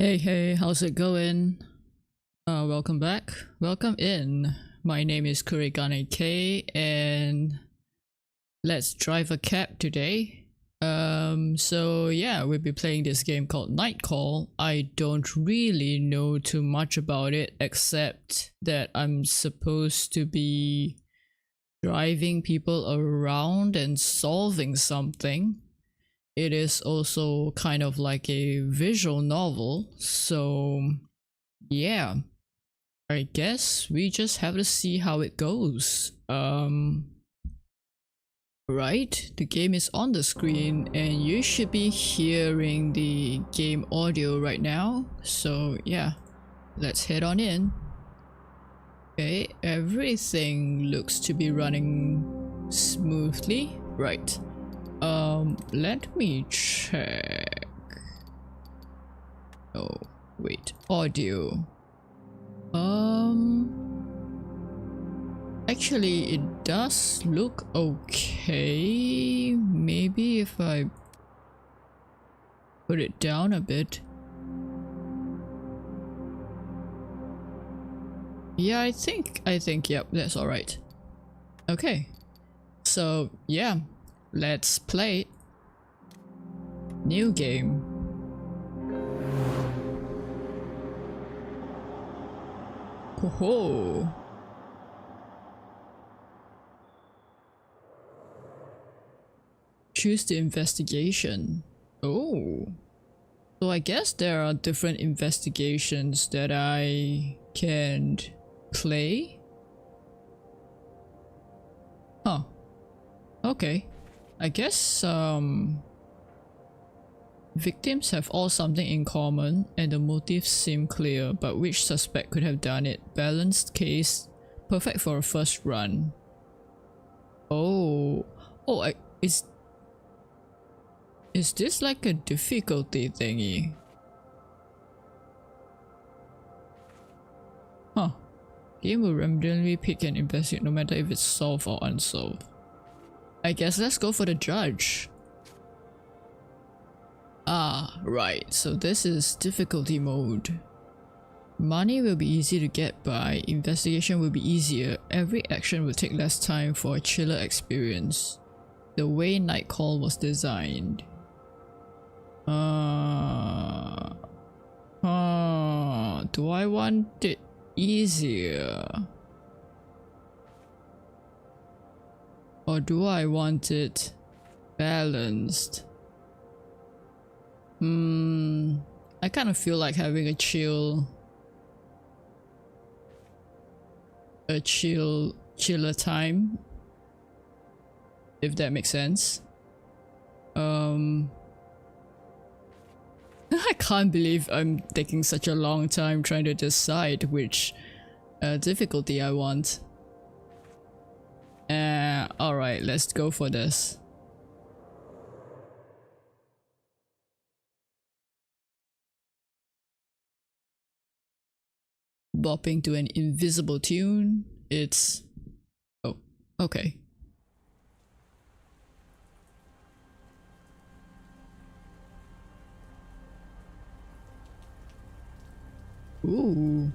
Hey, how's it going? Welcome back. Welcome in. My name is Kurigane K and let's drive a cab today. So yeah, we'll be playing this game called Nightcall. I don't really know too much about it except that I'm supposed to be driving people around and solving something. It is also kind of like a visual novel, so yeah, I guess we just have to see how it goes. Right, the game is on the screen and you should be hearing the game audio right now, so yeah, let's head on in. Okay, everything looks to be running smoothly. Right. Let me check. Oh, wait. Audio. Actually, it does look okay. Maybe if I put it down a bit. Yeah, I think, yep, that's alright. Okay. So, yeah. Let's play. New game. Ho. Choose the investigation. Oh. So I guess there are different investigations that I can play. Huh. Okay. I guess victims have all something in common and the motives seem clear, but which suspect could have done it? Balanced case, perfect for a first run. Oh, is this like a difficulty thingy? Huh. Game will randomly pick and investigate no matter if it's solved or unsolved. I guess let's go for the judge. Ah, right, so this is difficulty mode. Money will be easy to get by, investigation will be easier, every action will take less time for a chiller experience. The way Nightcall was designed. Do I want it easier? Or do I want it balanced? I kind of feel like having a chiller time, if that makes sense. I can't believe I'm taking such a long time trying to decide which difficulty I want. Alright, let's go for this. Bopping to an invisible tune. It's... oh, okay. Ooh.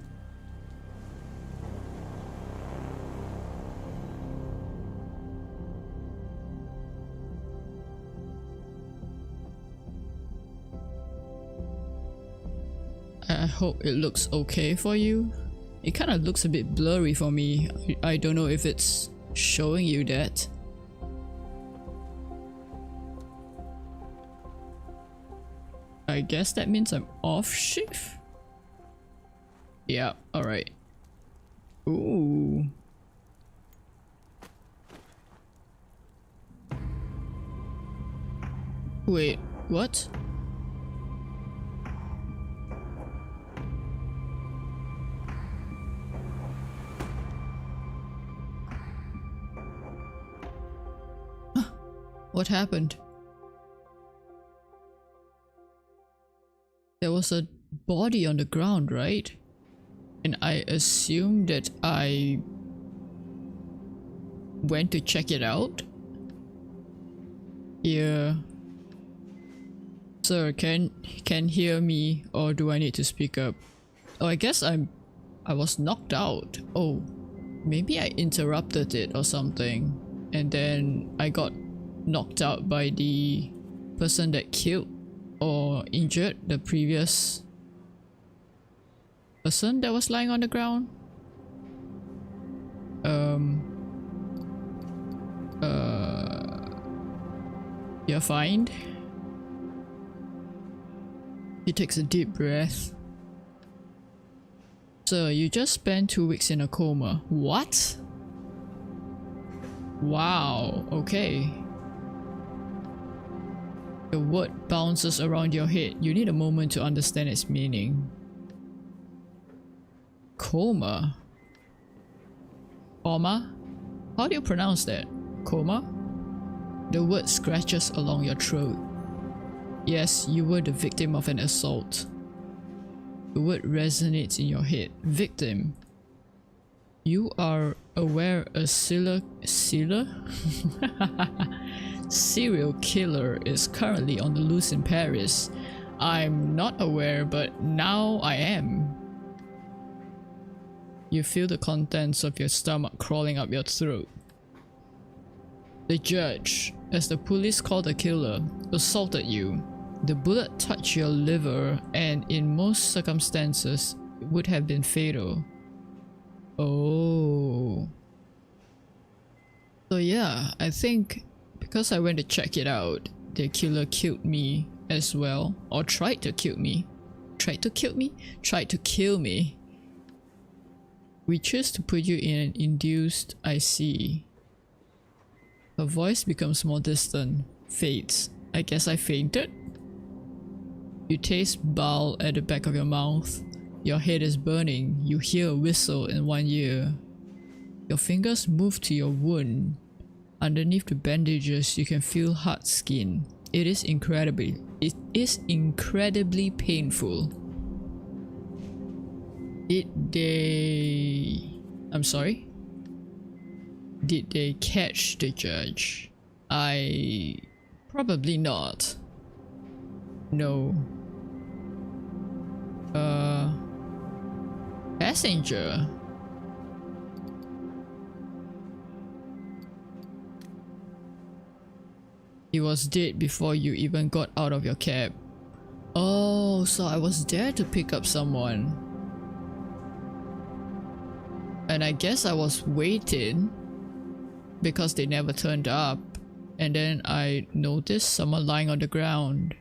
I hope it looks okay for you. It kind of looks a bit blurry for me. I don't know if it's showing you that. I guess that means I'm off shift? Yeah, alright. Ooh. Wait, what? What happened? There was a body on the ground, right? And I assumed that I went to check it out? Yeah. Sir, can hear me, or do I need to speak up? Oh, I guess I was knocked out. Oh, maybe I interrupted it or something, and then I got knocked out by the person that killed or injured the previous person that was lying on the ground. You're fine. He takes a deep breath. So you just spent 2 weeks in a coma. What? Wow, okay. The word bounces around your head. You need a moment to understand its meaning. Coma? Coma? How do you pronounce that? Coma? The word scratches along your throat. Yes, you were the victim of an assault. The word resonates in your head. Victim. You are aware a serial killer is currently on the loose in Paris. I'm not aware, but now I am. You feel the contents of your stomach crawling up your throat. The judge, as the police called the killer, assaulted you. The bullet touched your liver and in most circumstances it would have been fatal. Oh. So yeah, I think because I went to check it out, the killer killed me as well. Or tried to kill me. Tried to kill me? Tried to kill me. We choose to put you in an induced IC. Her voice becomes more distant, fades. I guess I fainted? You taste bile at the back of your mouth. Your head is burning. You hear a whistle in one ear. Your fingers move to your wound. Underneath the bandages, you can feel hard skin. It is incredibly painful. I'm sorry? Did they catch the judge? Probably not. No. Passenger. He was dead before you even got out of your cab. Oh, so I was there to pick up someone. And I guess I was waiting because they never turned up. And then I noticed someone lying on the ground.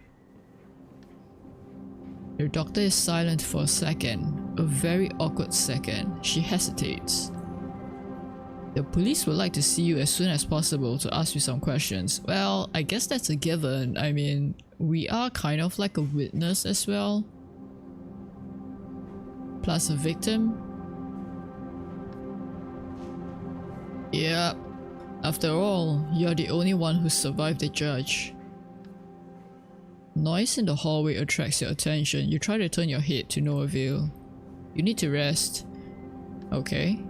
The doctor is silent for a second, a very awkward second. She hesitates. The police would like to see you as soon as possible to ask you some questions. Well, I guess that's a given. I mean, we are kind of like a witness as well. Plus a victim. Yeah. After all, you're the only one who survived the judge. Noise in the hallway attracts your attention. You try to turn your head to no avail. You need to rest. Okay.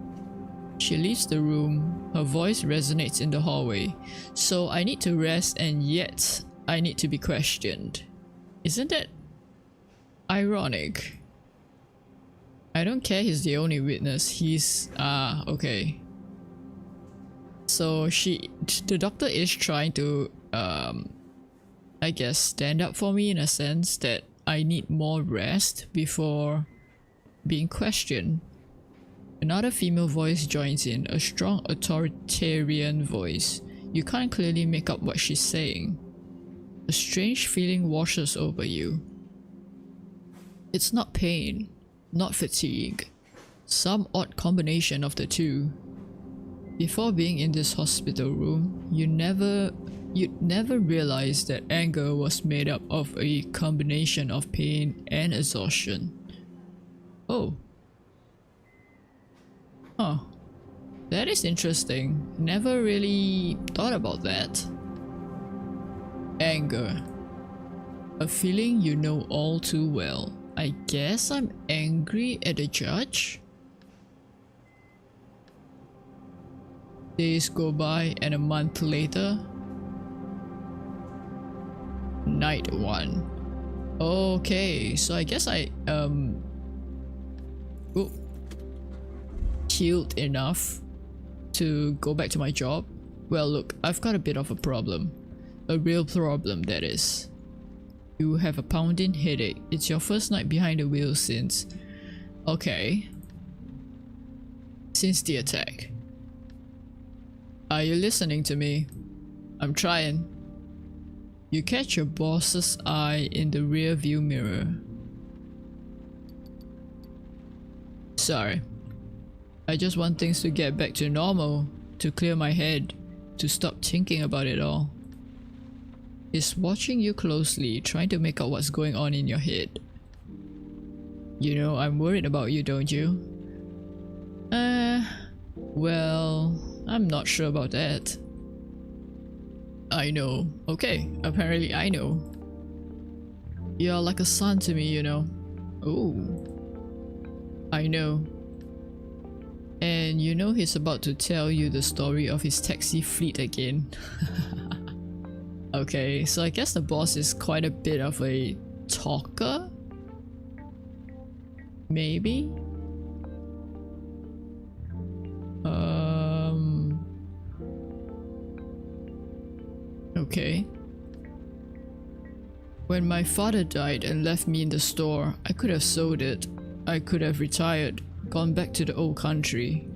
She leaves the room. Her voice resonates in the hallway. So I need to rest and yet I need to be questioned. Isn't that ironic? I don't care he's the only witness. He's... okay. So the doctor is trying to I guess stand up for me in a sense that I need more rest before being questioned. Another female voice joins in, a strong authoritarian voice. You can't clearly make up what she's saying. A strange feeling washes over you. It's not pain, not fatigue. Some odd combination of the two. Before being in this hospital room, you'd never realized that anger was made up of a combination of pain and exhaustion. Oh. Huh. That is interesting. Never really thought about that. Anger. A feeling you know all too well. I guess I'm angry at the judge? Days go by and a month later. Night 1. Okay, so I guess I oh, healed enough to go back to my job. Well, look, I've got a bit of a problem. A real problem, that is. You have a pounding headache. It's your first night behind the wheel since... Okay. Since the attack. Are you listening to me? I'm trying. You catch your boss's eye in the rear view mirror. Sorry. I just want things to get back to normal, to clear my head, to stop thinking about it all. He's watching you closely, trying to make out what's going on in your head. You know, I'm worried about you, don't you? Well, I'm not sure about that. I know. Okay, apparently I know. You're like a son to me, you know. Oh. I know. And you know he's about to tell you the story of his taxi fleet again. Okay, so I guess the boss is quite a bit of a talker? Maybe? Okay. When my father died and left me in the store, I could have sold it. I could have retired, gone back to the old country.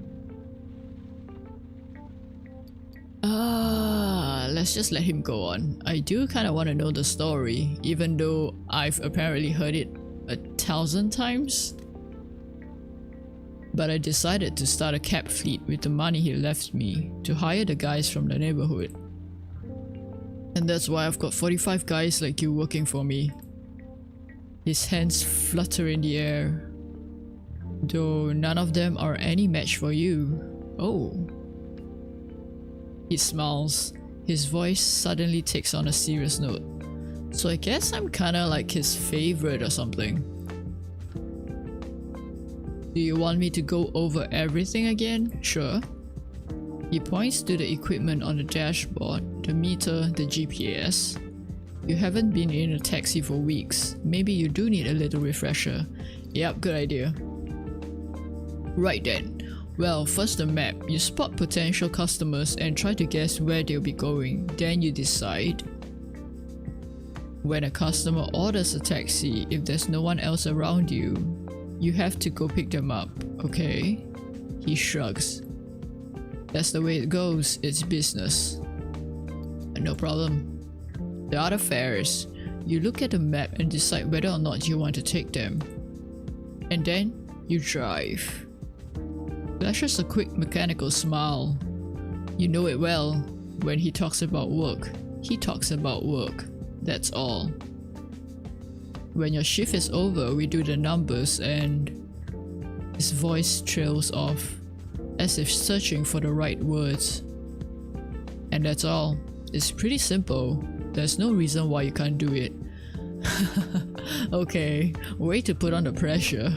Let's just let him go on. I do kind of want to know the story, even though I've apparently heard it 1,000 times. But I decided to start a cab fleet with the money he left me to hire the guys from the neighborhood. And that's why I've got 45 guys like you working for me. His hands flutter in the air, though none of them are any match for you. Oh. He smiles. His voice suddenly takes on a serious note. So I guess I'm kinda like his favorite or something. Do you want me to go over everything again? Sure. He points to the equipment on the dashboard, the meter, the GPS. You haven't been in a taxi for weeks. Maybe you do need a little refresher. Yep, good idea. Right then. Well, first the map. You spot potential customers and try to guess where they'll be going. Then you decide. When a customer orders a taxi, if there's no one else around you, you have to go pick them up, okay? He shrugs. That's the way it goes, it's business. No problem. The other fares. You look at the map and decide whether or not you want to take them. And then you drive. Flashes a quick mechanical smile. You know it well. When he talks about work, he talks about work. That's all. When your shift is over, we do the numbers and... His voice trails off, as if searching for the right words. And that's all. It's pretty simple. There's no reason why you can't do it. Okay, way to put on the pressure.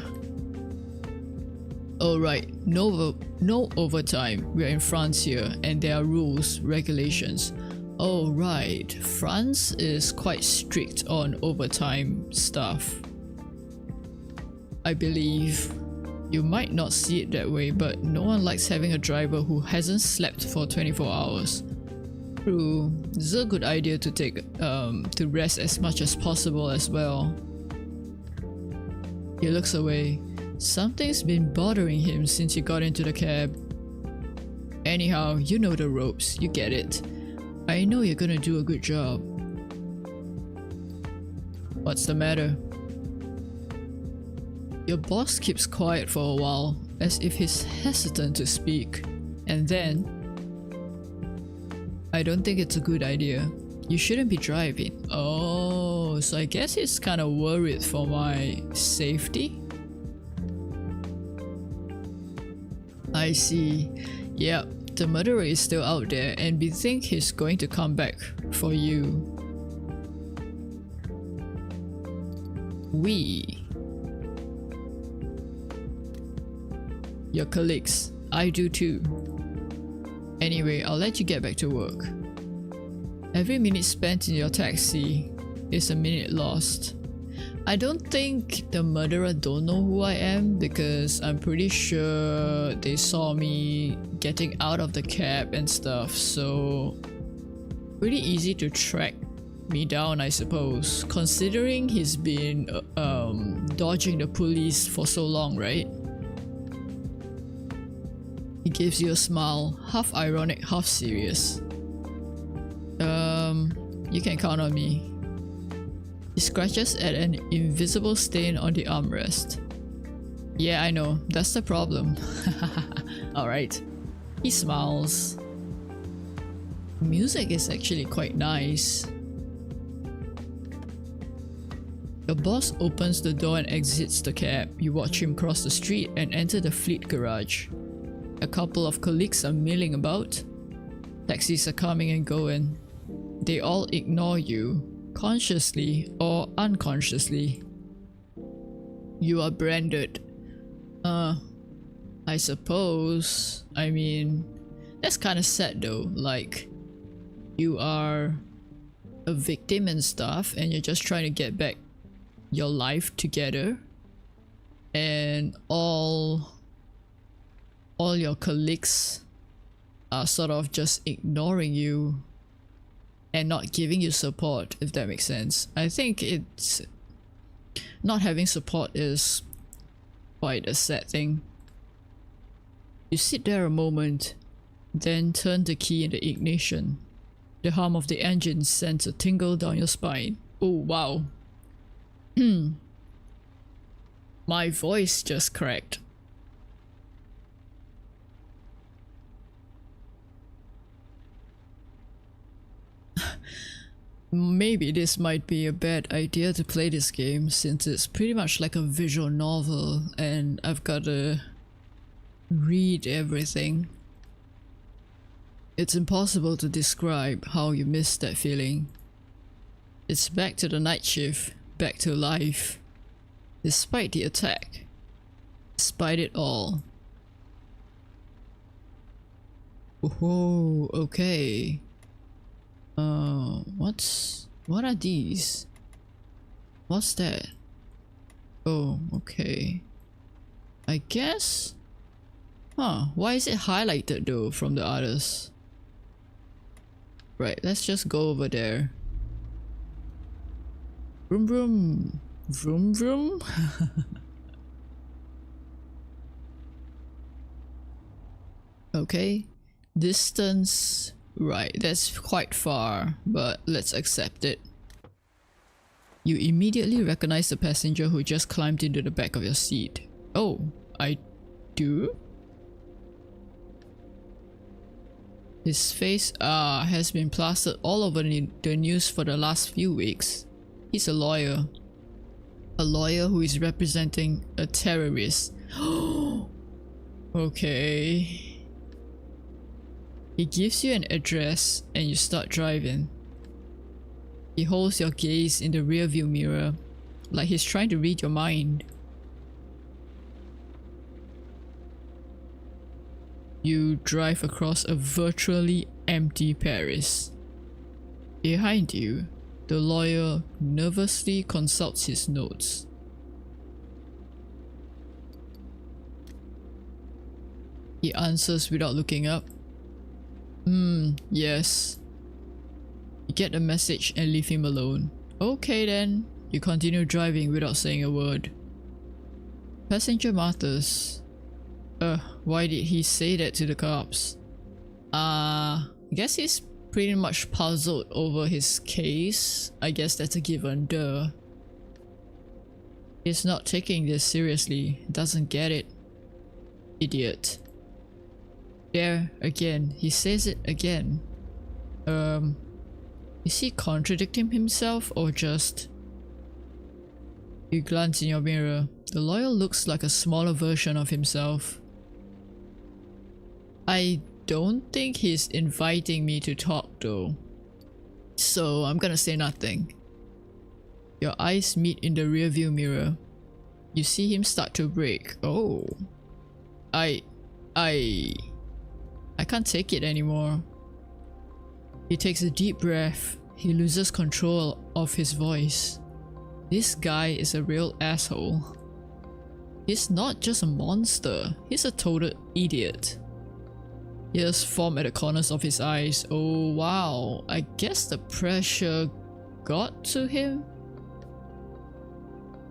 Alright, no overtime. We're in France here and there are rules, regulations. Oh right, France is quite strict on overtime stuff. I believe. You might not see it that way, but no one likes having a driver who hasn't slept for 24 hours. True, it's a good idea to take to rest as much as possible as well. He looks away. Something's been bothering him since he got into the cab. Anyhow, you know the ropes, you get it. I know you're gonna do a good job. What's the matter? Your boss keeps quiet for a while, as if he's hesitant to speak. And then... I don't think it's a good idea. You shouldn't be driving. Oh, so I guess he's kinda worried for my safety? I see. Yep, the murderer is still out there and we think he's going to come back for you. We. Your colleagues. I do too. Anyway, I'll let you get back to work. Every minute spent in your taxi is a minute lost. I don't think the murderer don't know who I am because I'm pretty sure they saw me getting out of the cab and stuff, so pretty easy to track me down, I suppose, considering he's been dodging the police for so long, right? He gives you a smile, half ironic, half serious. You can count on me. He scratches at an invisible stain on the armrest. Yeah, I know, that's the problem. Alright. He smiles. Music is actually quite nice. The boss opens the door and exits the cab. You watch him cross the street and enter the fleet garage. A couple of colleagues are milling about. Taxis are coming and going. They all ignore you, consciously or unconsciously. You are branded. I suppose. I mean, that's kinda sad though, like you are a victim and stuff and you're just trying to get back your life together, and all your colleagues are sort of just ignoring you and not giving you support, if that makes sense. I think it's not having support is quite a sad thing. You sit there a moment, then turn the key in the ignition. The hum of the engine sends a tingle down your spine. Oh wow. My voice just cracked. Maybe this might be a bad idea to play this game since it's pretty much like a visual novel and I've gotta read everything. It's impossible to describe how you miss that feeling. It's back to the night shift, back to life. Despite the attack. Despite it all. Oh, okay. What are these? What's that? Oh, okay. I guess? Huh, why is it highlighted though from the others? Right, let's just go over there. Vroom vroom. Vroom vroom. Okay. Distance. Right, that's quite far, but let's accept it. You immediately recognize the passenger who just climbed into the back of your seat. Oh, I do? His face has been plastered all over the news for the last few weeks. He's a lawyer. A lawyer who is representing a terrorist. Okay. He gives you an address and you start driving. He holds your gaze in the rearview mirror, like he's trying to read your mind. You drive across a virtually empty Paris. Behind you, the lawyer nervously consults his notes. He answers without looking up. Yes. You get the message and leave him alone. Okay then. You continue driving without saying a word. Passenger mutters. Why did he say that to the cops? I guess he's pretty much puzzled over his case. I guess that's a given, duh. He's not taking this seriously. Doesn't get it. Idiot. There, again. He says it again. Is he contradicting himself or just... You glance in your mirror. The lawyer looks like a smaller version of himself. I don't think he's inviting me to talk though. So I'm gonna say nothing. Your eyes meet in the rearview mirror. You see him start to brake. Oh. I can't take it anymore. He takes a deep breath. He loses control of his voice. This guy is a real asshole. He's not just a monster, he's a total idiot. He has foam at the corners of his eyes. Oh wow, I guess the pressure got to him?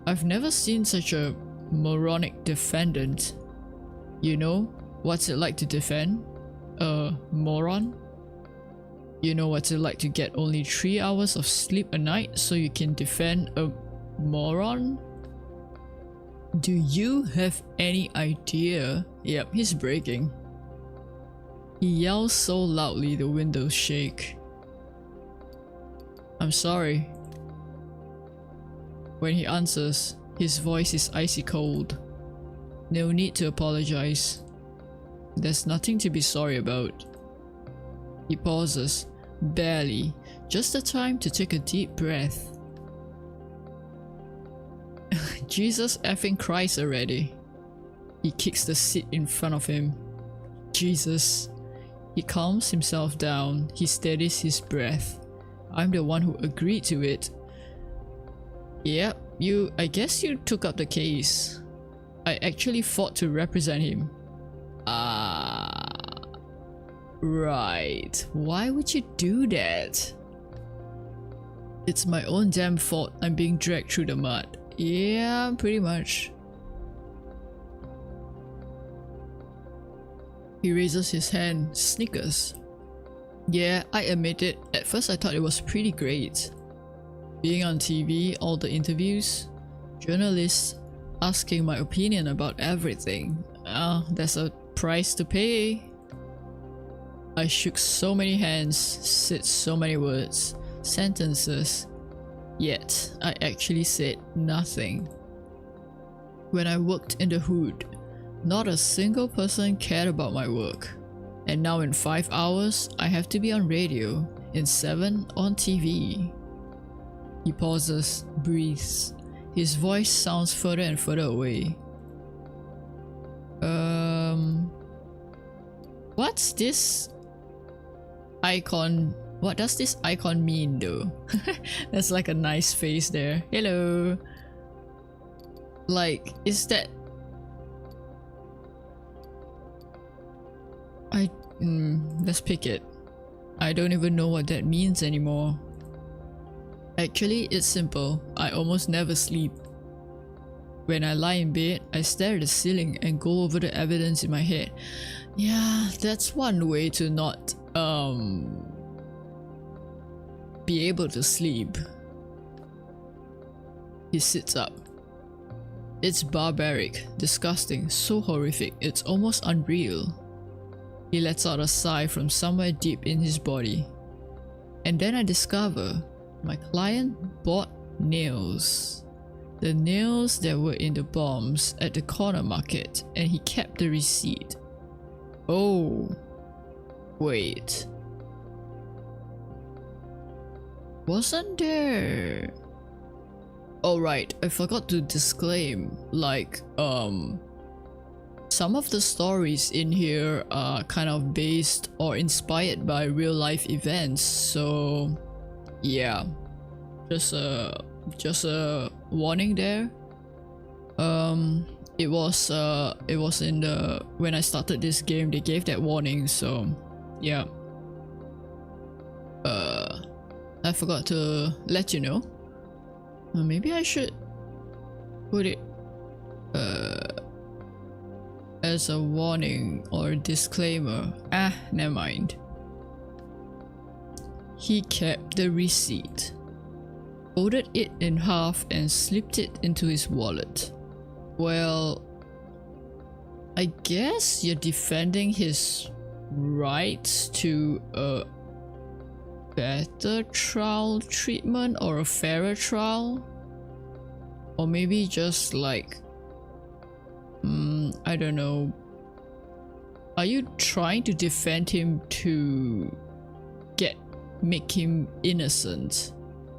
I've never seen such a moronic defendant. You know, what's it like to defend a moron? You know what's it like to get only 3 hours of sleep a night so you can defend a moron? Do you have any idea? Yep, he's breaking. He yells so loudly the windows shake. I'm sorry. When he answers, his voice is icy cold. No need to apologize. There's nothing to be sorry about. He pauses, barely, just the time to take a deep breath. Jesus effing Christ already. He kicks the seat in front of him. Jesus. He calms himself down. He steadies his breath. I'm the one who agreed to it. Yep, I guess you took up the case. I actually fought to represent him. Right. Why would you do that? It's my own damn fault I'm being dragged through the mud. Yeah, pretty much. He raises his hand, snickers. Yeah, I admit it, at first I thought it was pretty great. Being on TV, all the interviews, journalists asking my opinion about everything. There's a price to pay. I shook so many hands, said so many words, sentences, yet I actually said nothing. When I worked in the hood, not a single person cared about my work. And now in 5 hours, I have to be on radio, in 7 on TV. He pauses, breathes. His voice sounds further and further away. What's this icon? What does this icon mean though? That's like a nice face there. Hello. Like, is that... let's pick it. I don't even know what that means anymore. Actually, it's simple. I almost never sleep. When I lie in bed, I stare at the ceiling and go over the evidence in my head. Yeah, that's one way to not be able to sleep. He sits up. It's barbaric, disgusting, so horrific, it's almost unreal. He lets out a sigh from somewhere deep in his body. And then I discover my client bought nails. The nails that were in the bombs at the corner market, and he kept the receipt. Oh, wait. Wasn't there... Oh right, I forgot to disclaim, like, some of the stories in here are kind of based or inspired by real life events, so yeah, just a warning there. It was in the, when I started this game they gave that warning, so yeah. I forgot to let you know. Maybe I should put it as a warning or a disclaimer. Never mind. He kept the receipt, folded it in half and slipped it into his wallet. Well, I guess you're defending his rights to a better trial treatment or a fairer trial, or maybe just like I don't know, are you trying to defend him to make him innocent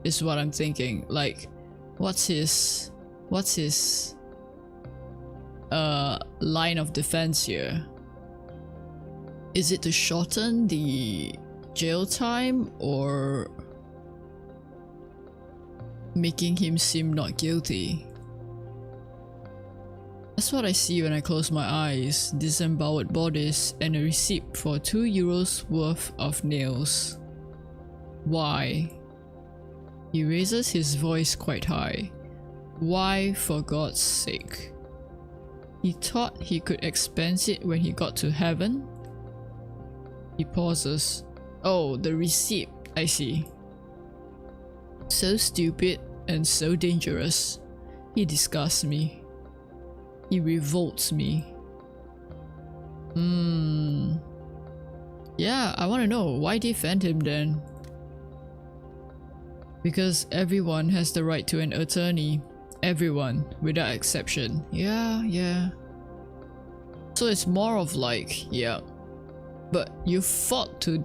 is what I'm thinking. Like, what's his line of defense here? Is it to shorten the jail time, or making him seem not guilty. That's what I see when I close my eyes, disemboweled bodies and a receipt for €2 worth of nails. Why? He raises his voice quite high. Why, for God's sake? He thought he could expense it when he got to heaven? He pauses. Oh, the receipt, I see. So stupid and so dangerous. He disgusts me. He revolts me. Yeah, I want to know, why defend him then? Because everyone has the right to an attorney. Everyone, without exception. Yeah. So it's more of like, yeah. But you fought to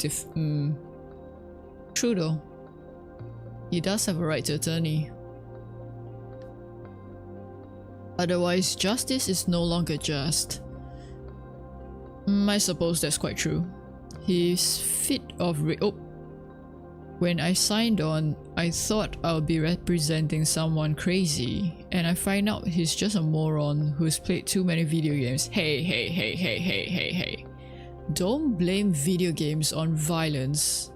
True though. He does have a right to attorney. Otherwise, justice is no longer just. I suppose that's quite true. He's fit of when I signed on, I thought I'll be representing someone crazy, and I find out he's just a moron who's played too many video games. Hey. Don't blame video games on violence.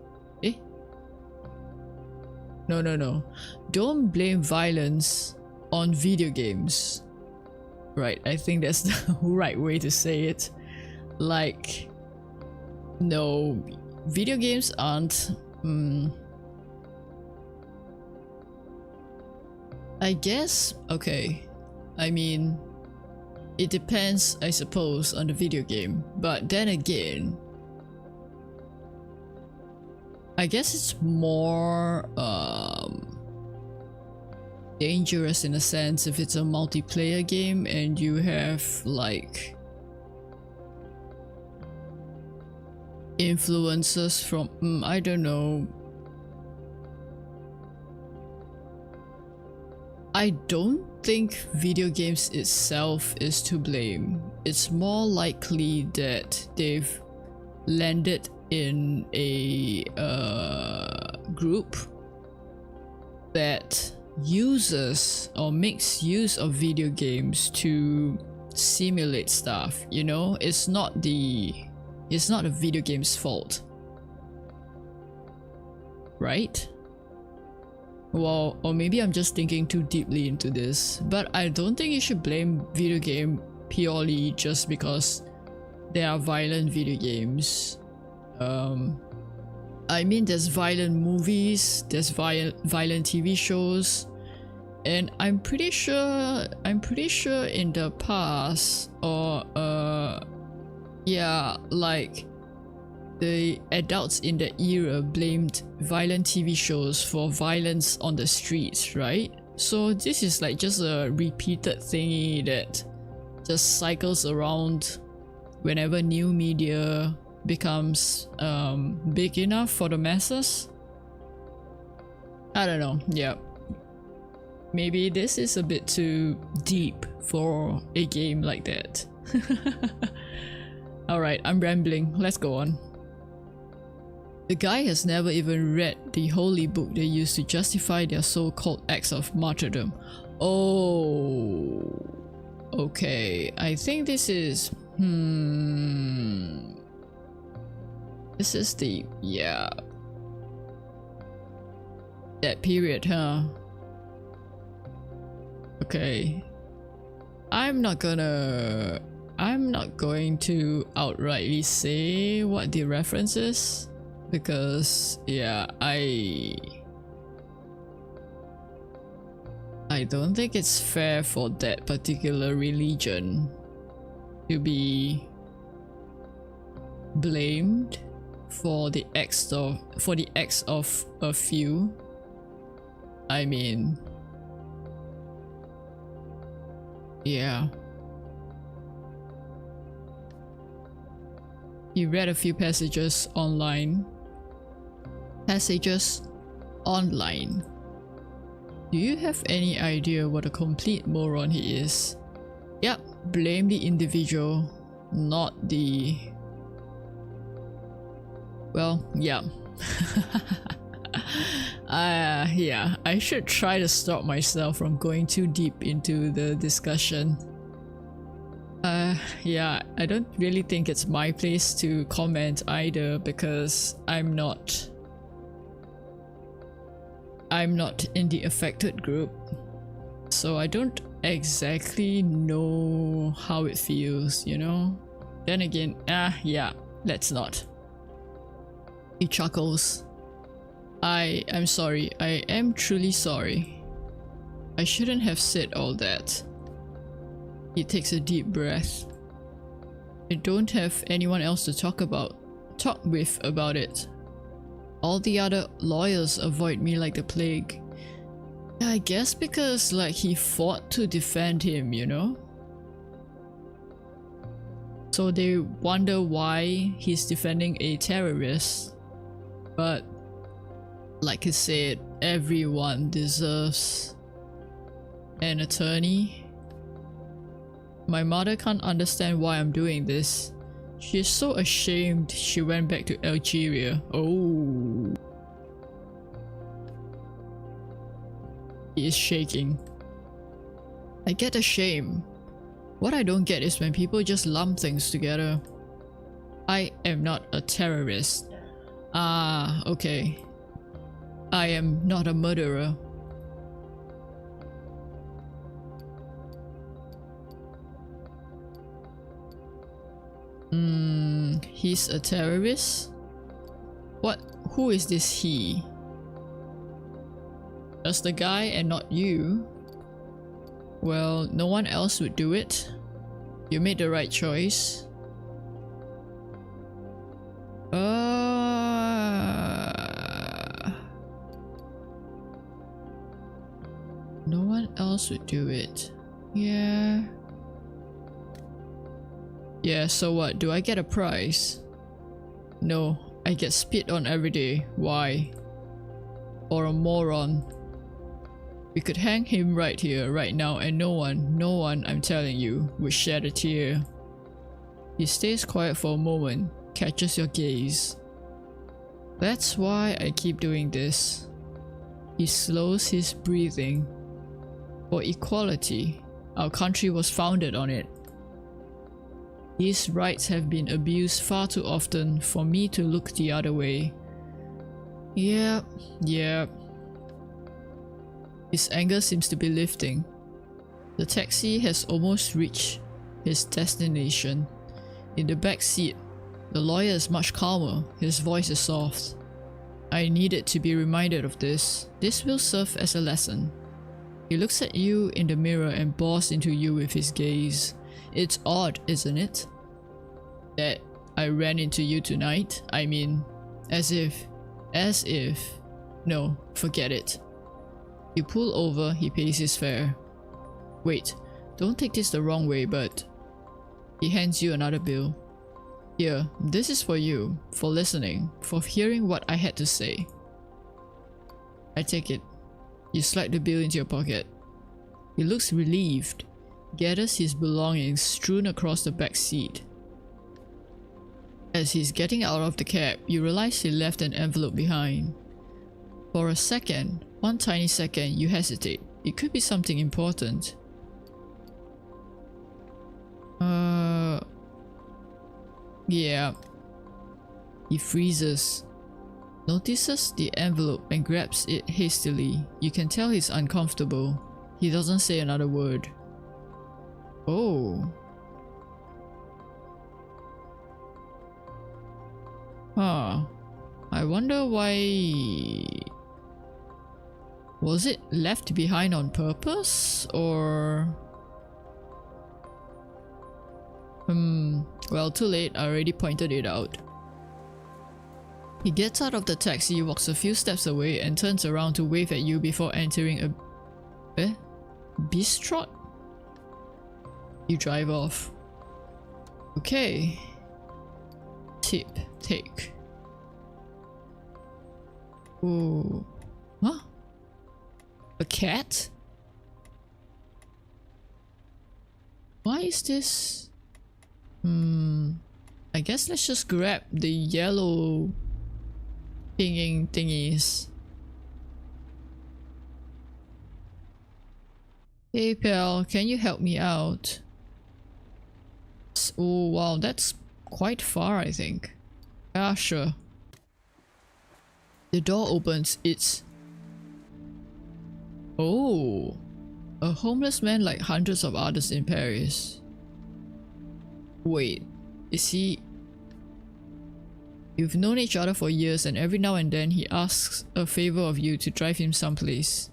No. Don't blame violence on video games. Right, I think that's the right way to say it. Like, no, video games aren't... I guess, okay. I mean, it depends, I suppose, on the video game. But then again, I guess it's more dangerous in a sense if it's a multiplayer game and you have like influences from I don't know. I don't think video games itself is to blame. It's more likely that they've landed in a group that uses or makes use of video games to simulate stuff, you know? It's not the video game's fault, right? Well, or maybe I'm just thinking too deeply into this, but I don't think you should blame video game purely just because there are violent video games. I mean, there's violent movies, there's violent TV shows, and I'm pretty sure in the past, or yeah, like the adults in the era blamed violent TV shows for violence on the streets, right? So this is like just a repeated thingy that just cycles around whenever new media becomes big enough for the masses. I don't know, yeah. Maybe this is a bit too deep for a game like that. Alright, I'm rambling, let's go on. The guy has never even read the holy book they use to justify their so-called acts of martyrdom. Oh, okay, I think this is... This is the... yeah. That period, huh? Okay. I'm not going to outrightly say what the reference is, because yeah, I don't think it's fair for that particular religion to be blamed for the acts of a few. I mean, yeah. He read a few passages online. Do you have any idea what a complete moron he is? Yep, blame the individual, not the... well, yeah. Yeah, I should try to stop myself from going too deep into the discussion. Yeah, I don't really think it's my place to comment either because I'm not in the affected group. So I don't exactly know how it feels, you know? Then again, yeah, let's not. He chuckles. I'm sorry. I am truly sorry. I shouldn't have said all that. He takes a deep breath. I don't have anyone else to talk with about it. All the other lawyers avoid me like the plague. I guess because like he fought to defend him, you know? So they wonder why he's defending a terrorist. But like I said, everyone deserves an attorney. My mother can't understand why I'm doing this. She is so ashamed she went back to Algeria. Oh. He is shaking. I get the shame. What I don't get is when people just lump things together. I am not a terrorist. Ah, okay. I am not a murderer. He's a terrorist? What? Who is this he? Just the guy and not you? Well, no one else would do it. You made the right choice. No one else would do it. Yeah. Yeah, so what? Do I get a prize? No, I get spit on every day. Why? Or a moron. We could hang him right here, right now, and no one, I'm telling you, would shed a tear. He stays quiet for a moment, catches your gaze. That's why I keep doing this. He slows his breathing. For equality, our country was founded on it. These rights have been abused far too often for me to look the other way. Yeah. His anger seems to be lifting. The taxi has almost reached his destination. In the back seat, the lawyer is much calmer. His voice is soft. I needed to be reminded of this. This will serve as a lesson. He looks at you in the mirror and bores into you with his gaze. It's odd, isn't it? That I ran into you tonight? I mean, as if. No, forget it. You pull over, he pays his fare. Wait, don't take this the wrong way, but... He hands you another bill. Here, this is for you, for listening, for hearing what I had to say. I take it. You slide the bill into your pocket. He looks relieved, gathers his belongings strewn across the back seat. As he's getting out of the cab, you realize he left an envelope behind. For a second, one tiny second, you hesitate. It could be something important. Yeah. He freezes. Notices the envelope and grabs it hastily. You can tell he's uncomfortable. He doesn't say another word. Oh. Huh. I wonder why... Was it left behind on purpose, or... Well, too late, I already pointed it out. He gets out of the taxi, walks a few steps away, and turns around to wave at you before entering a... bistro? You drive off. Okay. Tip, take. Ooh. Huh? A cat? Why is this? I guess let's just grab the yellow pinging thingies. Hey pal, can you help me out? Oh wow, that's quite far I think. Yeah, sure. The door opens, it's... Oh! A homeless man like hundreds of others in Paris. Wait, is he... You've known each other for years and every now and then he asks a favor of you to drive him someplace.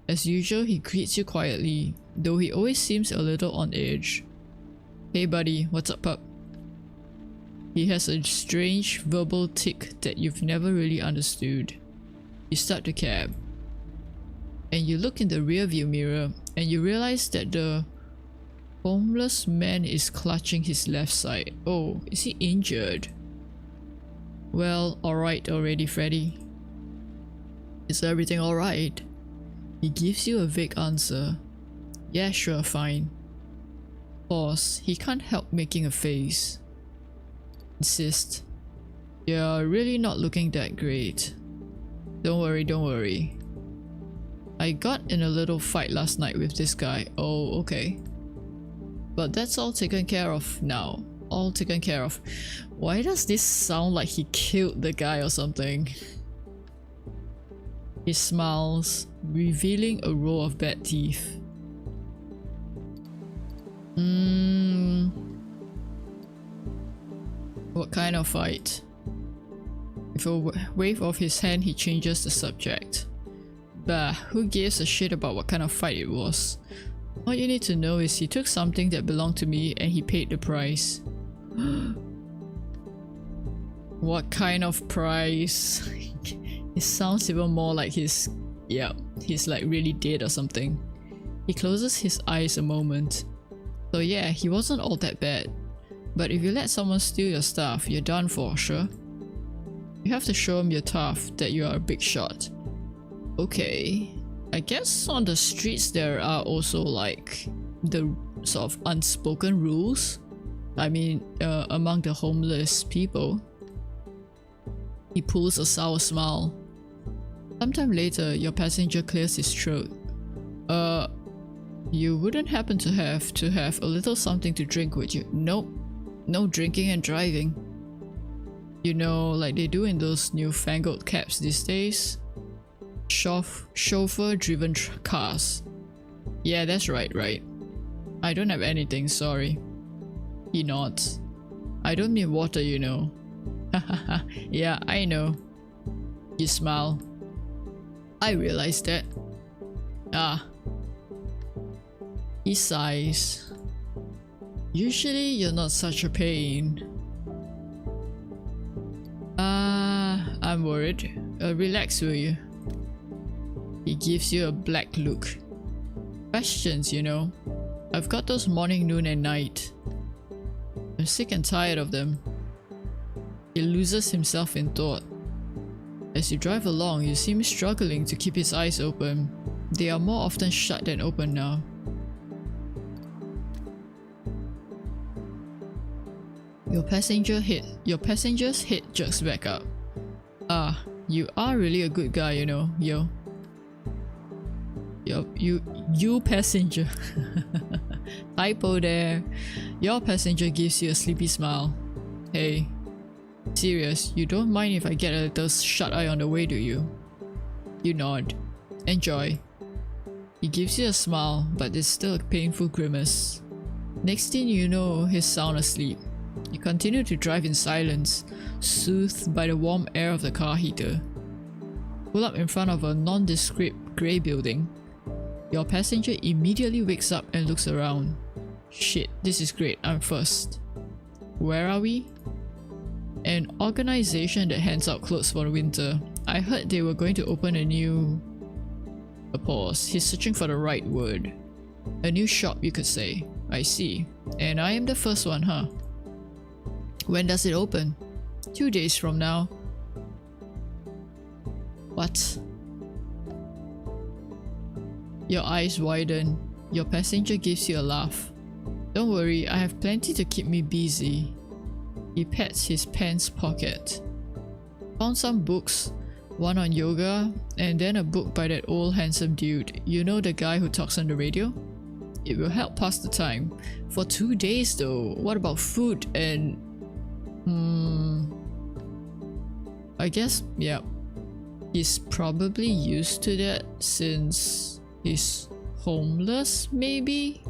As usual, he greets you quietly, though he always seems a little on edge. Hey buddy, what's up pup? He has a strange verbal tick that you've never really understood. You start the cab. And you look in the rearview mirror and you realize that the homeless man is clutching his left side. Oh, is he injured? Well, alright already, Freddy. Is everything alright? He gives you a vague answer. Yeah, sure, fine. Pause. He can't help making a face. Insist. You're really not looking that great. Don't worry, don't worry. I got in a little fight last night with this guy. Oh, okay. But that's all taken care of now. All taken care of. Why does this sound like he killed the guy or something? He smiles, revealing a row of bad teeth. What kind of fight? With a wave of his hand, he changes the subject. Bah, who gives a shit about what kind of fight it was? All you need to know is he took something that belonged to me and he paid the price. What kind of price? It sounds even more like he's like really dead or something. He closes his eyes a moment. So yeah, he wasn't all that bad. But if you let someone steal your stuff, you're done for, sure? You have to show him you're tough, that you are a big shot. Okay. I guess on the streets there are also like the sort of unspoken rules. I mean, among the homeless people. He pulls a sour smile. Sometime later, your passenger clears his throat. You wouldn't happen to have a little something to drink, would you? Nope. No drinking and driving. You know, like they do in those newfangled cabs these days. Chauffeur-driven cars. Yeah, that's right. I don't have anything, sorry. He nods. I don't mean water, you know. Hahaha, yeah, I know. You smile. I realize that. Ah. He sighs. Usually you're not such a pain. I'm worried. Relax, will you? He gives you a black look. Questions, you know. I've got those morning, noon and night. I'm sick and tired of them. He loses himself in thought. As you drive along, you see him struggling to keep his eyes open. They are more often shut than open now. Your passenger's head jerks back up. Ah, you are really a good guy, you know, yo. You passenger. Typo there. Your passenger gives you a sleepy smile. Hey, serious, you don't mind if I get a little shut eye on the way, do you? You nod. Enjoy. He gives you a smile, but it's still a painful grimace. Next thing you know, he's sound asleep. You continue to drive in silence, soothed by the warm air of the car heater. Pull up in front of a nondescript grey building. Your passenger immediately wakes up and looks around. Shit, this is great, I'm first. Where are we? An organization that hands out clothes for the winter. I heard they were going to open a new... A pause. He's searching for the right word. A new shop, you could say. I see. And I am the first one, huh? When does it open? 2 days from now. What? Your eyes widen. Your passenger gives you a laugh. Don't worry, I have plenty to keep me busy. He pats his pants pocket. Found some books. One on yoga, and then a book by that old handsome dude. You know, the guy who talks on the radio? It will help pass the time. For 2 days though, what about food and... I guess, yeah. He's probably used to that since he's homeless, maybe?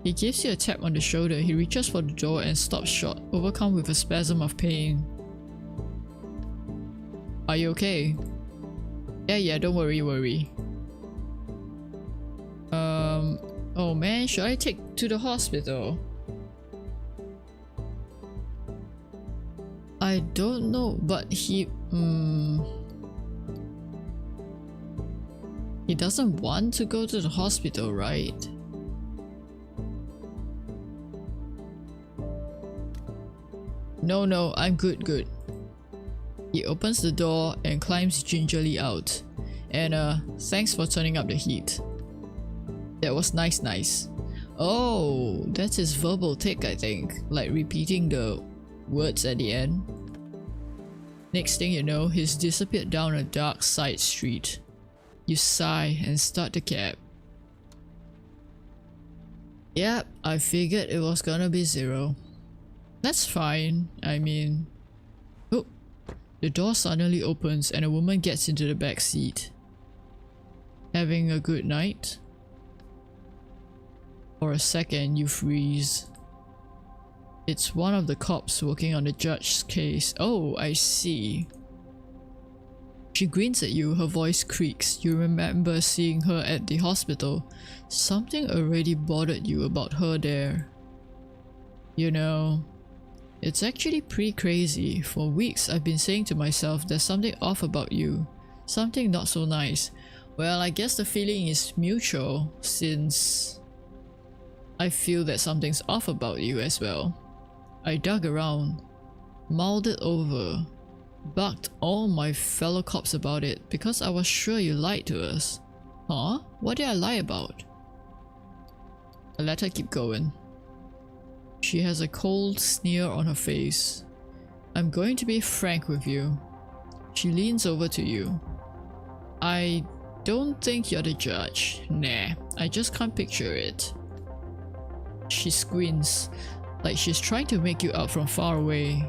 He gives you a tap on the shoulder. He reaches for the door and stops short, overcome with a spasm of pain. Are you okay? Yeah, don't worry. Oh man, should I take to the hospital? I don't know, but he doesn't want to go to the hospital, right? No, I'm good. He opens the door and climbs gingerly out. And thanks for turning up the heat. That was nice. Oh, that's his verbal tick, I think. Like repeating the words at the end. Next thing you know, he's disappeared down a dark side street. You sigh and start the cab. Yep, I figured it was gonna be 0. That's fine, I mean... Oh, the door suddenly opens and a woman gets into the back seat. Having a good night? For a second, you freeze. It's one of the cops working on the judge's case. Oh, I see. She grins at you, her voice creaks. You remember seeing her at the hospital. Something already bothered you about her there. You know, it's actually pretty crazy. For weeks I've been saying to myself there's something off about you. Something not so nice. Well, I guess the feeling is mutual since I feel that something's off about you as well. I dug around, mulled it over, bugged all my fellow cops about it because I was sure you lied to us. Huh? What did I lie about? I let her keep going. She has a cold sneer on her face. I'm going to be frank with you. She leans over to you. I don't think you're the judge. Nah, I just can't picture it. She squints, like she's trying to make you out from far away.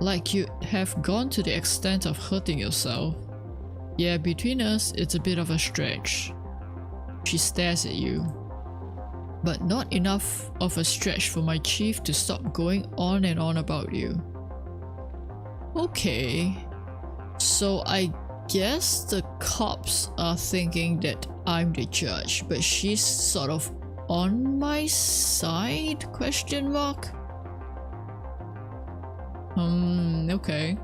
Like you have gone to the extent of hurting yourself. Yeah, between us, it's a bit of a stretch. She stares at you. But not enough of a stretch for my chief to stop going on and on about you. Okay. So I guess the cops are thinking that I'm the judge, but she's sort of on my side? Question mark? Okay.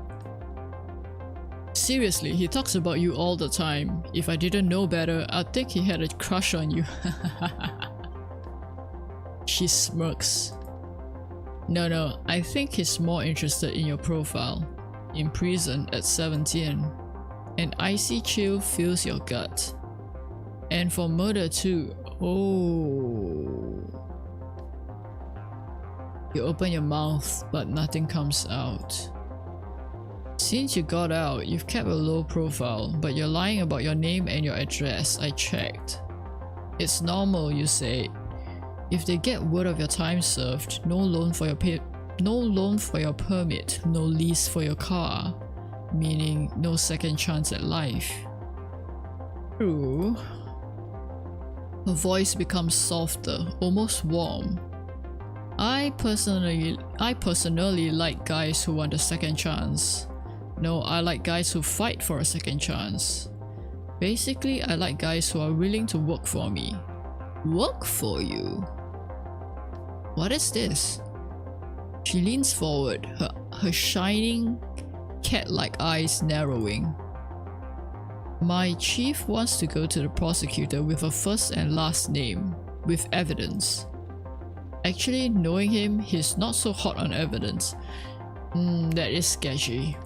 Seriously, he talks about you all the time. If I didn't know better, I'd think he had a crush on you. She smirks. No, I think he's more interested in your profile. In prison at 17. An icy chill fills your gut. And for murder too. Oh. You open your mouth, but nothing comes out. Since you got out, you've kept a low profile, but you're lying about your name and your address. I checked. It's normal, you say. If they get word of your time served, no loan for your permit, no lease for your car, meaning no second chance at life. True. Her voice becomes softer, almost warm. I personally like guys who want a second chance. No, I like guys who fight for a second chance. Basically, I like guys who are willing to work for me. Work for you? What is this? She leans forward, her shining, cat-like eyes narrowing. My chief wants to go to the prosecutor with a first and last name, with evidence. Actually, knowing him, he's not so hot on evidence. That is sketchy.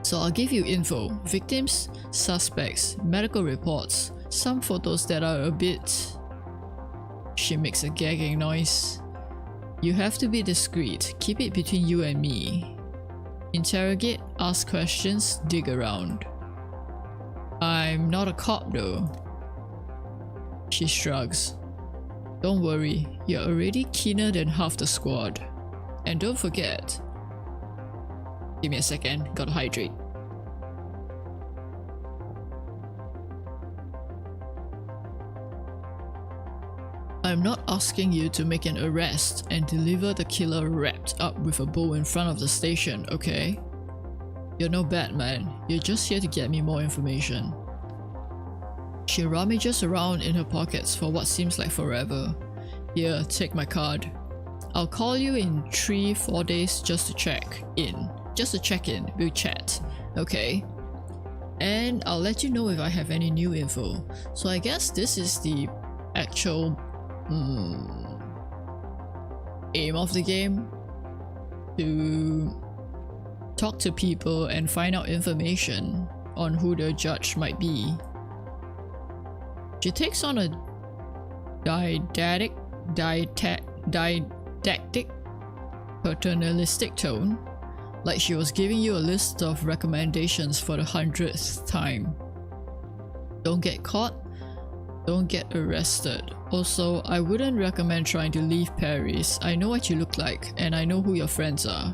So I'll give you info, victims, suspects, medical reports, some photos that are a bit... She makes a gagging noise. You have to be discreet, keep it between you and me. Interrogate, ask questions, dig around. I'm not a cop though. She shrugs. Don't worry, you're already keener than half the squad. And don't forget. Give me a second, gotta hydrate. I'm not asking you to make an arrest and deliver the killer wrapped up with a bow in front of the station, okay? You're no Batman, you're just here to get me more information. She rummages around in her pockets for what seems like forever. Here, take my card. I'll call you in 3-4 days just to check in. Just to check in, we'll chat, okay? And I'll let you know if I have any new info. So I guess this is the actual aim of the game, to talk to people and find out information on who the judge might be. She takes on a didactic, paternalistic tone, like she was giving you a list of recommendations for the 100th time. Don't get caught, don't get arrested. Also, I wouldn't recommend trying to leave Paris. I know what you look like, and I know who your friends are.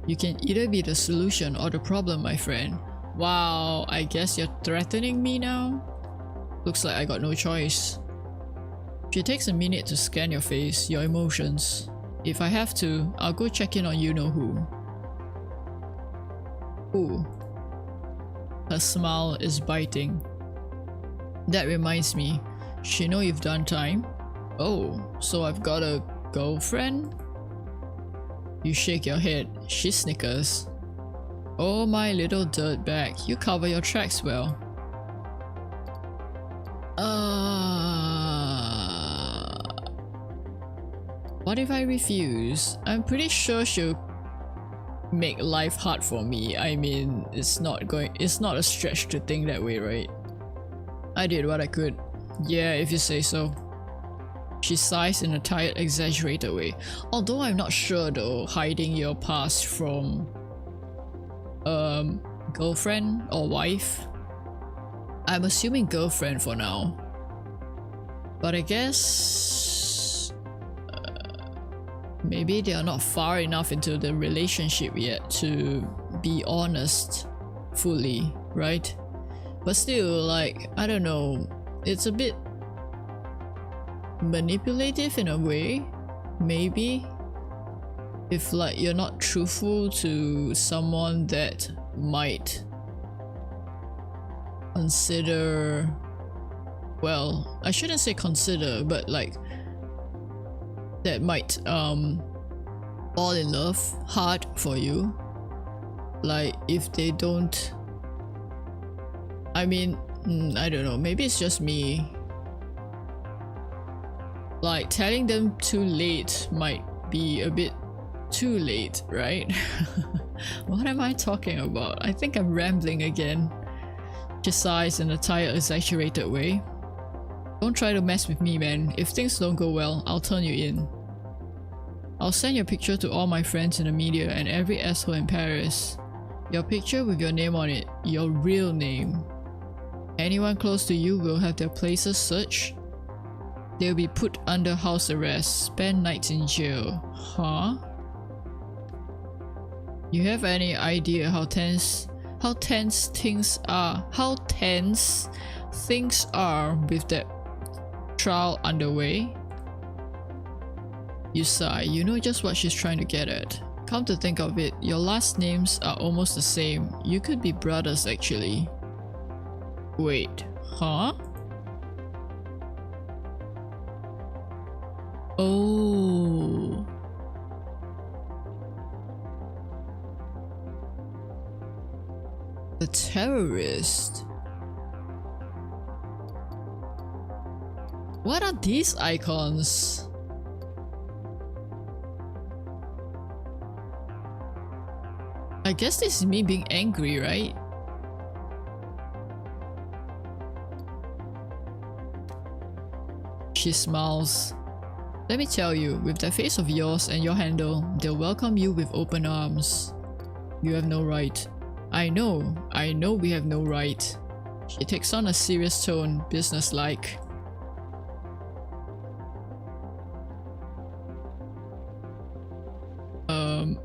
You can either be the solution or the problem, my friend. Wow, I guess you're threatening me now? Looks like I got no choice. She takes a minute to scan your face, your emotions. If I have to, I'll go check in on you-know-who. Ooh. Her smile is biting. That reminds me, she know you've done time? Oh, so I've got a girlfriend? You shake your head, she snickers. Oh my little dirtbag, you cover your tracks well. What if I refuse? I'm pretty sure she'll make life hard for me. I mean, it's not a stretch to think that way, right? I did what I could. Yeah, if you say so. She sighs in a tired, exaggerated way. Although I'm not sure though, hiding your past from girlfriend or wife? I'm assuming girlfriend for now. But I guess maybe they are not far enough into the relationship yet to be honest fully, right? But still, like, I don't know, it's a bit manipulative in a way, maybe, if like you're not truthful to someone that might consider, well, I shouldn't say consider, but like that might fall in love hard for you. Like if they don't, I mean, I don't know, maybe it's just me. Like telling them too late might be a bit too late, right? What am I talking about? I think I'm rambling again. She sighs in a tired, exaggerated way. Don't try to mess with me, man. If things don't go well, I'll turn you in. I'll send your picture to all my friends in the media and every asshole in Paris. Your picture with your name on it, your real name. Anyone close to you will have their places searched. They'll be put under house arrest, spend nights in jail. Huh? You have any idea how tense things are with that trial underway? You sigh, you know just what she's trying to get at. Come to think of it, your last names are almost the same. You could be brothers actually. Wait, huh? Oh. The terrorist. What are these icons? I guess this is me being angry, right? She smiles. Let me tell you, with that face of yours and your handle, they'll welcome you with open arms. You have no right. I know we have no right. She takes on a serious tone, businesslike.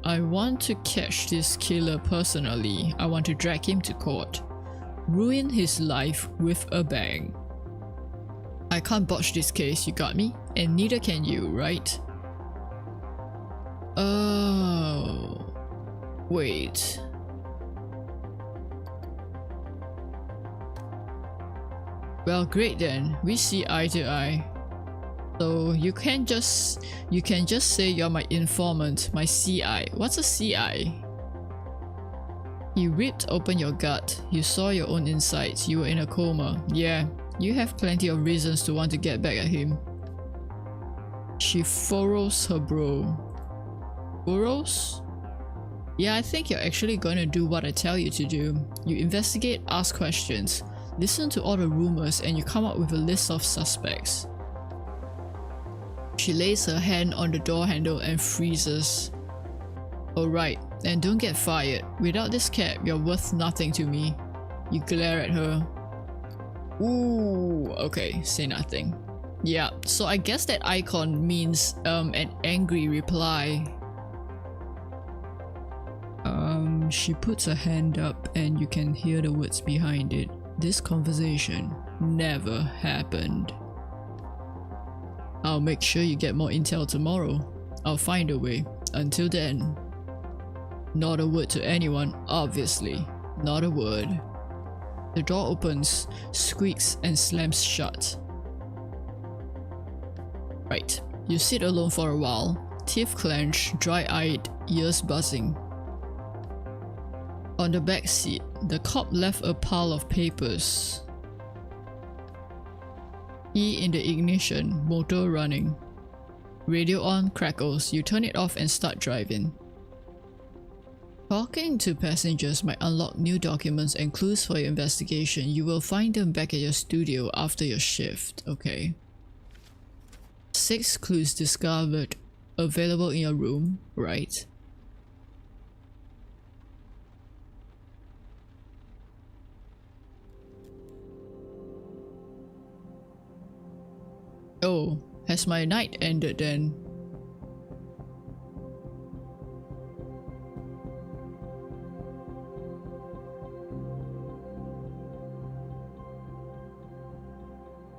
I want to catch this killer personally. I want to drag him to court. Ruin his life with a bang. I can't botch this case, you got me? And neither can you, right? Oh... Wait... Well, great then. We see eye to eye. So you can just say you're my informant, my CI. What's a CI? You ripped open your gut. You saw your own insides. You were in a coma. Yeah, you have plenty of reasons to want to get back at him. She furrows her brow. Furrows? Yeah, I think you're actually going to do what I tell you to do. You investigate, ask questions, listen to all the rumors, and you come up with a list of suspects. She lays her hand on the door handle and freezes. Alright, and don't get fired. Without this cap, you're worth nothing to me. You glare at her. Ooh, okay, say nothing. Yeah, so I guess that icon means an angry reply. She puts her hand up and you can hear the words behind it. This conversation never happened. I'll make sure you get more intel tomorrow. I'll find a way. Until then, not a word to anyone, obviously. Not a word. The door opens, squeaks and slams shut. Right, you sit alone for a while, teeth clenched, dry-eyed, ears buzzing. On the back seat, the cop left a pile of papers. Key in the ignition, motor running. Radio on, crackles, you turn it off and start driving. Talking to passengers might unlock new documents and clues for your investigation. You will find them back at your studio after your shift. Okay. 6 clues discovered. Available in your room, right? Oh, has my night ended then?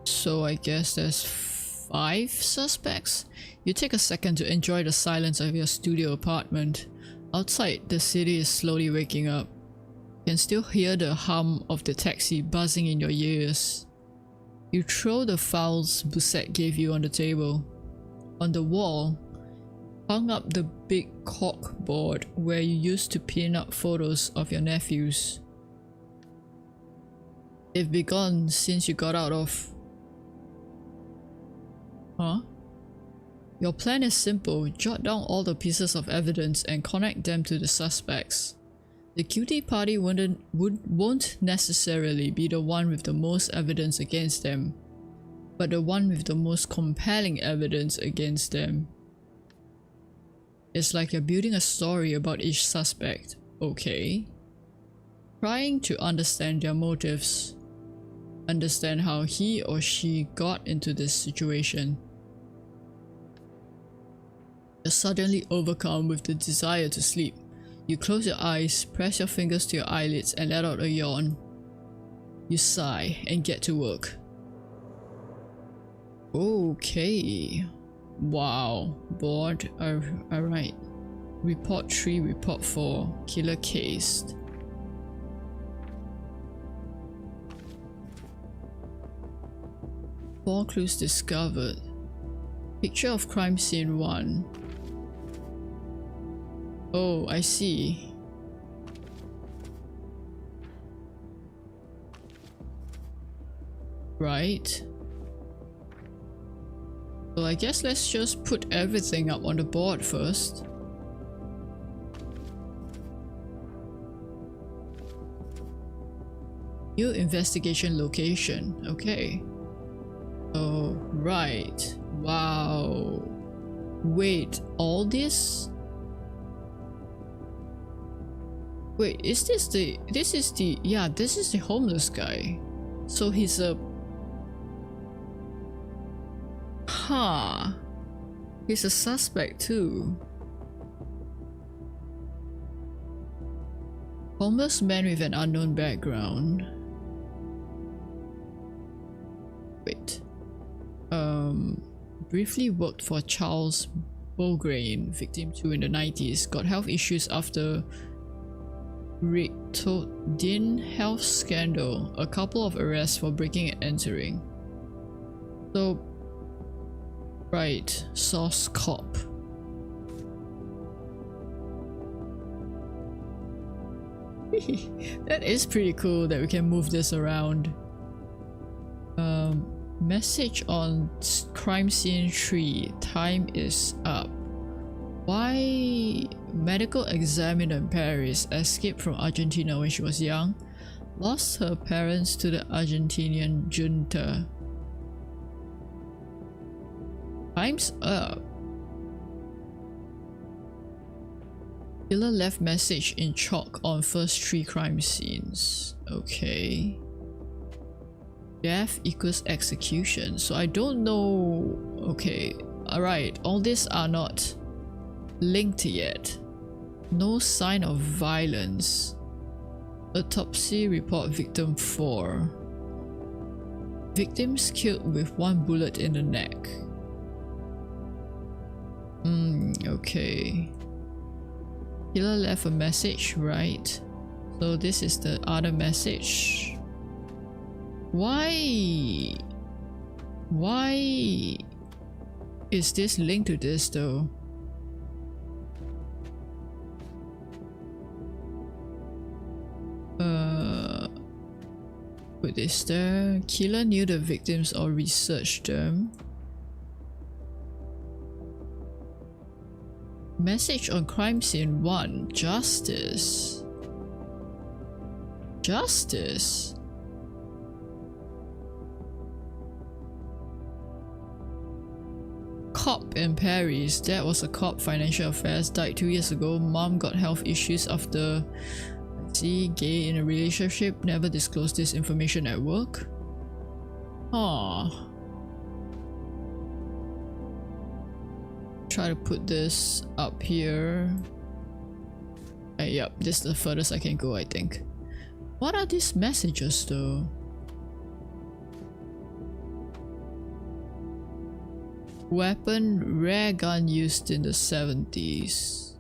So I guess there's 5 suspects? You take a second to enjoy the silence of your studio apartment. Outside, the city is slowly waking up. You can still hear the hum of the taxi buzzing in your ears. You throw the files Busette gave you on the table. On the wall, hung up the big cork board where you used to pin up photos of your nephews. They've been gone since you got out of... Huh? Your plan is simple. Jot down all the pieces of evidence and connect them to the suspects. The guilty party won't necessarily be the one with the most evidence against them, but the one with the most compelling evidence against them. It's like you're building a story about each suspect, okay? Trying to understand their motives. Understand how he or she got into this situation. You're suddenly overcome with the desire to sleep. You close your eyes, press your fingers to your eyelids and let out a yawn. You sigh and get to work. Okay. Wow. Bored. Alright. Report 3, report 4. Killer cased. Four clues discovered. Picture of crime scene 1. Oh, I see. Right. Well, I guess let's just put everything up on the board first. New investigation location. Okay. Oh, right. Wow. Wait, all this? Wait, is this the... yeah, this is the homeless guy. So he's a... Huh. He's a suspect too. Homeless man with an unknown background. Wait. Briefly worked for Charles Bougrain, victim 2 in the 90s. Got health issues after Rictodin health scandal. A couple of arrests for breaking and entering. So, right, source cop. That is pretty cool that we can move this around. Message on crime scene 3. Time is up. Why medical examiner in Paris escaped from Argentina when she was young, lost her parents to the Argentinian junta. Time's up. Killer left message in chalk on first 3 crime scenes. Okay. Death equals execution. So I don't know. Okay. Alright. All these are not linked yet. No sign of violence. Autopsy report victim 4. Victims killed with 1 bullet in the neck. Okay. Killer left a message, right? So this is the other message. Why is this linked to this though? Put this there. Killer knew the victims or researched them. Message on crime scene 1. Justice. Justice? Cop in Paris. Dad was a cop, financial affairs, died 2 years ago. Mom got health issues after, gay in a relationship, never disclosed this information at work. Aww. Try to put this up here. Yep, this is the furthest I can go, I think. What are these messages though? Weapon, rare gun used in the 70s.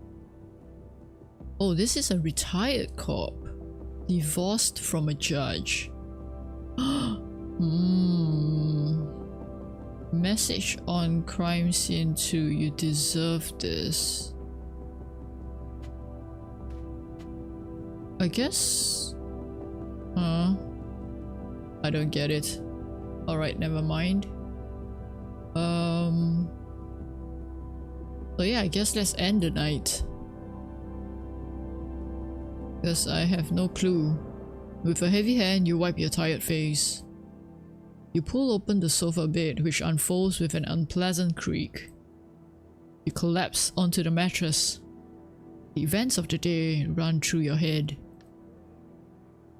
Oh, this is a retired cop. Divorced from a judge. Message on crime scene 2. You deserve this. I guess... I don't get it. Alright, never mind. So yeah, I guess let's end the night. Because I have no clue. With a heavy hand, you wipe your tired face. You pull open the sofa bed, which unfolds with an unpleasant creak. You collapse onto the mattress. The events of the day run through your head.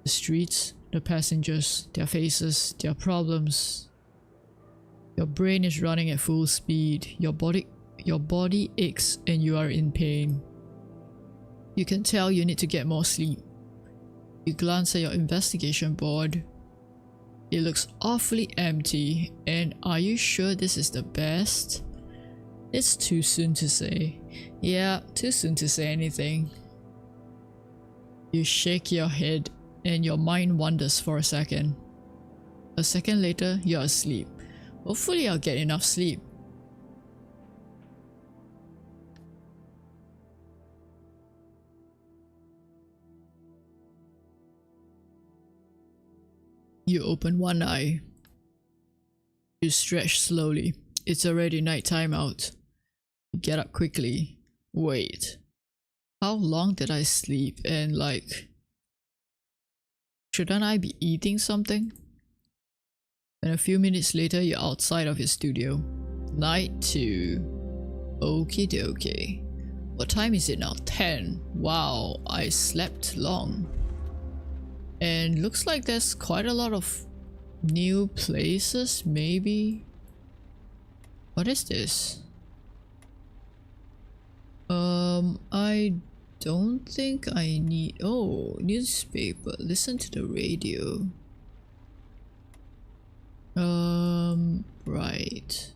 The streets, the passengers, their faces, their problems. Your brain is running at full speed. Your body aches and you are in pain. You can tell you need to get more sleep. You glance at your investigation board. It looks awfully empty, and are you sure this is the best? It's too soon to say. Yeah, too soon to say anything. You shake your head and your mind wanders for a second. A second later, you're asleep. Hopefully I'll get enough sleep. You open one eye. You stretch slowly. It's already nighttime out. You get up quickly. Wait. How long did I sleep? And like... shouldn't I be eating something? And a few minutes later, you're outside of your studio. Night 2. Okie dokie. What time is it now? 10. Wow, I slept long. And looks like there's quite a lot of New places, maybe? What is this? I don't think I need... Oh, newspaper. Listen to the radio. Right.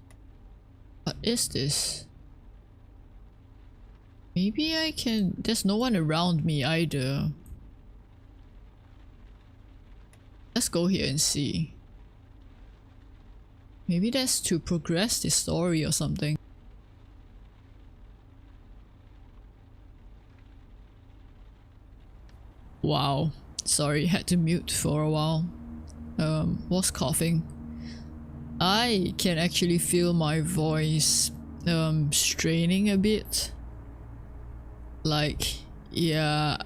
What is this? Maybe I can... There's no one around me either. Let's go here and see. Maybe that's to progress the story or something. Wow. Sorry, had to mute for a while. Was coughing. I can actually feel my voice straining a bit. Like, yeah,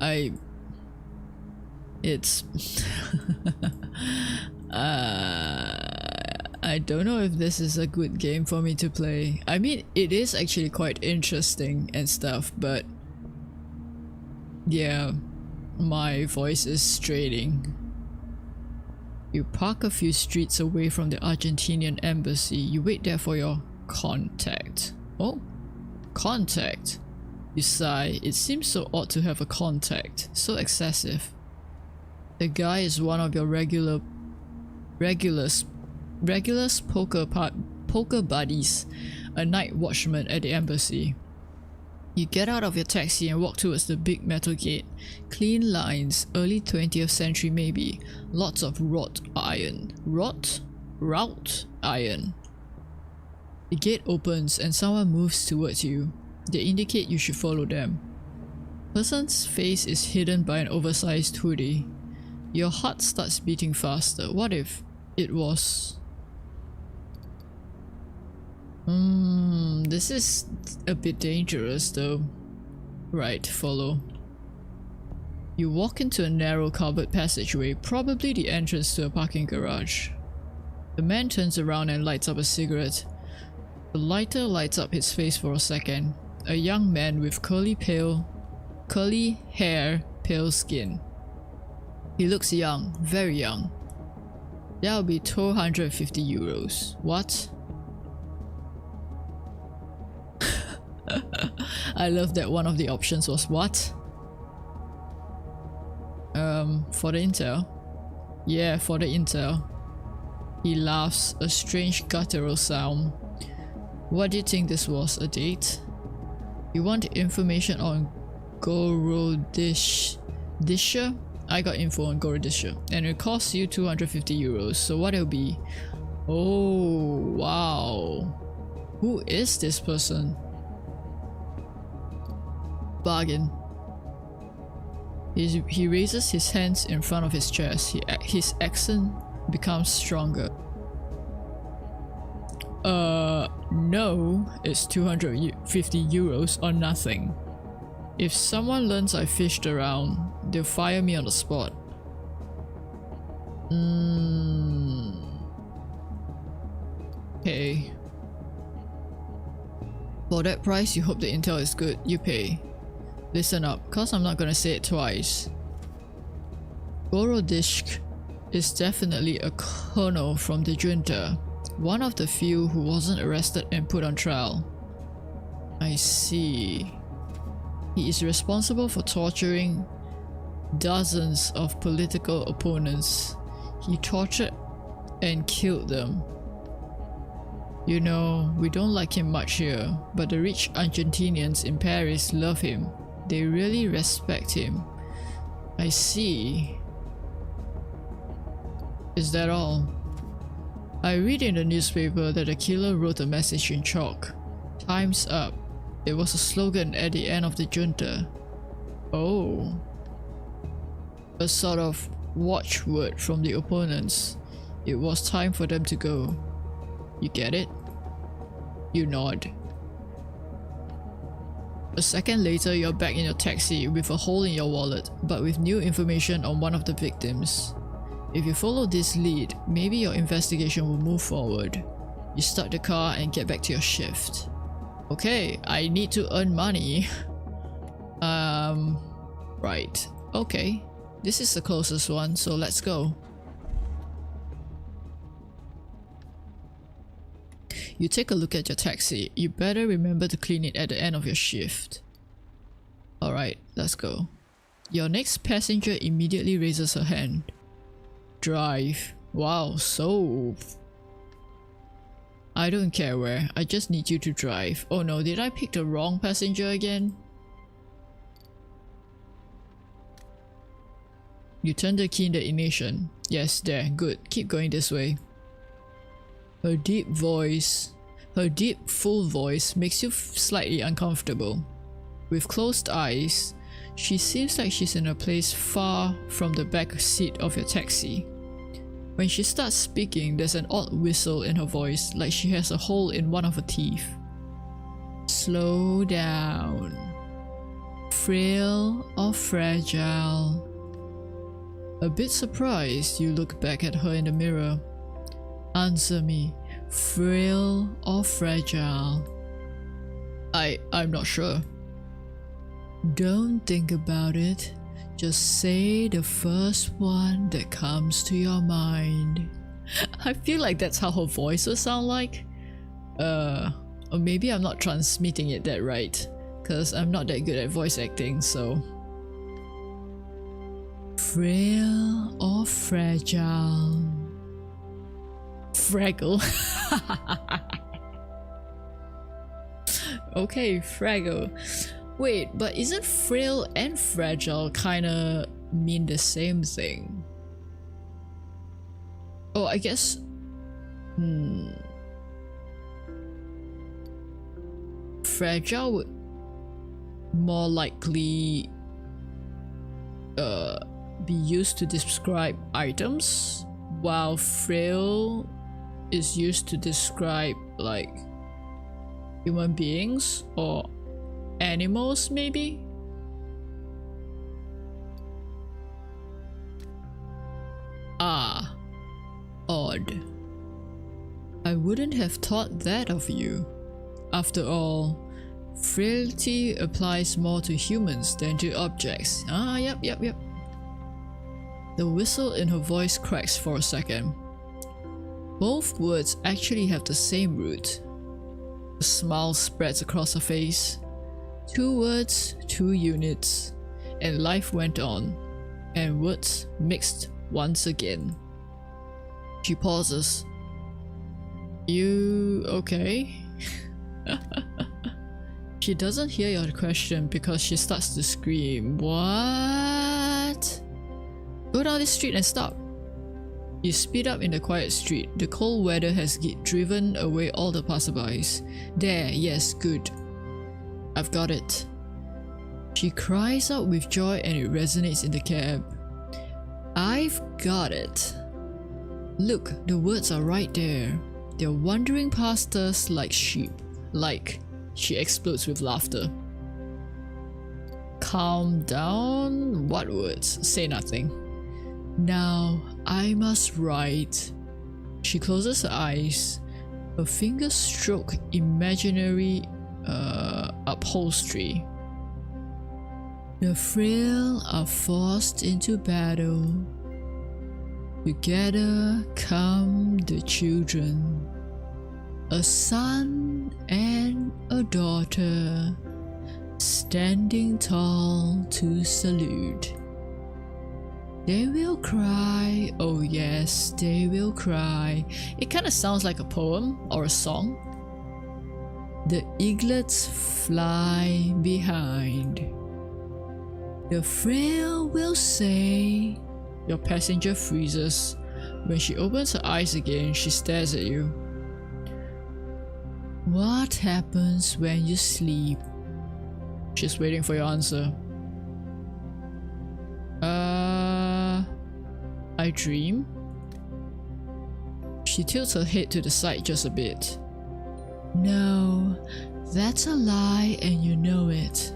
it's I don't know if this is a good game for me to play. I mean, it is actually quite interesting and stuff, but yeah, my voice is straining. You park a few streets away from the Argentinian embassy. You wait there for your contact. Oh, contact. You sigh. It seems so odd to have a contact. So excessive. The guy is one of your regulars poker buddies, a night watchman at the embassy. You get out of your taxi and walk towards the big metal gate. Clean lines, early 20th century maybe. Lots of wrought iron. Wrought iron. The gate opens and someone moves towards you. They indicate you should follow them. Person's face is hidden by an oversized hoodie. Your heart starts beating faster. What if it was... this is a bit dangerous though. Right, follow. You walk into a narrow covered passageway, probably the entrance to a parking garage. The man turns around and lights up a cigarette. The lighter lights up his face for a second. A young man with curly hair, pale skin. He looks young, very young. That'll be 250 euros. What? I love that one of the options was what? For the intel? Yeah, for the intel. He laughs, a strange guttural sound. What do you think this was, a date? You want information on Gorodisha? I got info on Gorodisha, and it costs you 250 euros, so what it'll be? Oh, wow. Who is this person? Bargain. He raises his hands in front of his chest. His accent becomes stronger. No, it's 250 euros or nothing. If someone learns I fished around, they'll fire me on the spot. Okay. For that price, you hope the intel is good, you pay. Listen up, cause I'm not gonna say it twice. Gorodishk is definitely a colonel from the junta. One of the few who wasn't arrested and put on trial. I see. He is responsible for torturing dozens of political opponents. He tortured and killed them. You know, we don't like him much here, but the rich Argentinians in Paris love him. They really respect him. I see. Is that all? I read in the newspaper that the killer wrote a message in chalk. Time's up. It was a slogan at the end of the junta. Oh. A sort of watchword from the opponents. It was time for them to go. You get it? You nod. A second later, you're back in your taxi with a hole in your wallet, but with new information on one of the victims. If you follow this lead, maybe your investigation will move forward. You start the car and get back to your shift. Okay, I need to earn money. Right. Okay. This is the closest one, so let's go. You take a look at your taxi. You better remember to clean it at the end of your shift. Alright, let's go. Your next passenger immediately raises her hand. Drive. Wow, so... I don't care where, I just need you to drive. Oh no, did I pick the wrong passenger again? You turn the key in the ignition. Yes, there, good. Keep going this way. Her deep, full voice makes you slightly uncomfortable. With closed eyes, she seems like she's in a place far from the back seat of your taxi. When she starts speaking, there's an odd whistle in her voice, like she has a hole in one of her teeth. Slow down. Frail or fragile? A bit surprised, you look back at her in the mirror. Answer me. Frail or fragile? I'm not sure. Don't think about it. Just say the first one that comes to your mind. I feel like that's how her voice will sound like. Or maybe I'm not transmitting it that right, cause I'm not that good at voice acting, so... Frail or fragile? Fraggle. Okay, Fraggle. Wait, but isn't frail and fragile kinda mean the same thing? Oh, I guess... Fragile would more likely be used to describe items, while frail is used to describe like human beings or animals, maybe? Ah, odd. I wouldn't have thought that of you. After all, frailty applies more to humans than to objects. Ah, yep. The whistle in her voice cracks for a second. Both words actually have the same root. A smile spreads across her face. 2 words, 2 units, and life went on, and words mixed once again. She pauses. You okay? She doesn't hear your question because she starts to scream. What? Go down this street and stop. You speed up in the quiet street. The cold weather has driven away all the passerbys. There, yes, good. I've got it. She cries out with joy and it resonates in the cab. I've got it. Look, the words are right there. They're wandering past us like sheep. Like, she explodes with laughter. Calm down? What words? Say nothing. Now, I must write. She closes her eyes. Her fingers stroke imaginary upholstery. The frail are forced into battle. Together come the children. A son and a daughter, standing tall to salute. They will cry, oh yes, they will cry. It kind of sounds like a poem or a song. The eaglets fly behind. The frail will say. Your passenger freezes. When she opens her eyes again, she stares at you. What happens when you sleep? She's waiting for your answer. I dream? She tilts her head to the side just a bit. No, that's a lie and you know it.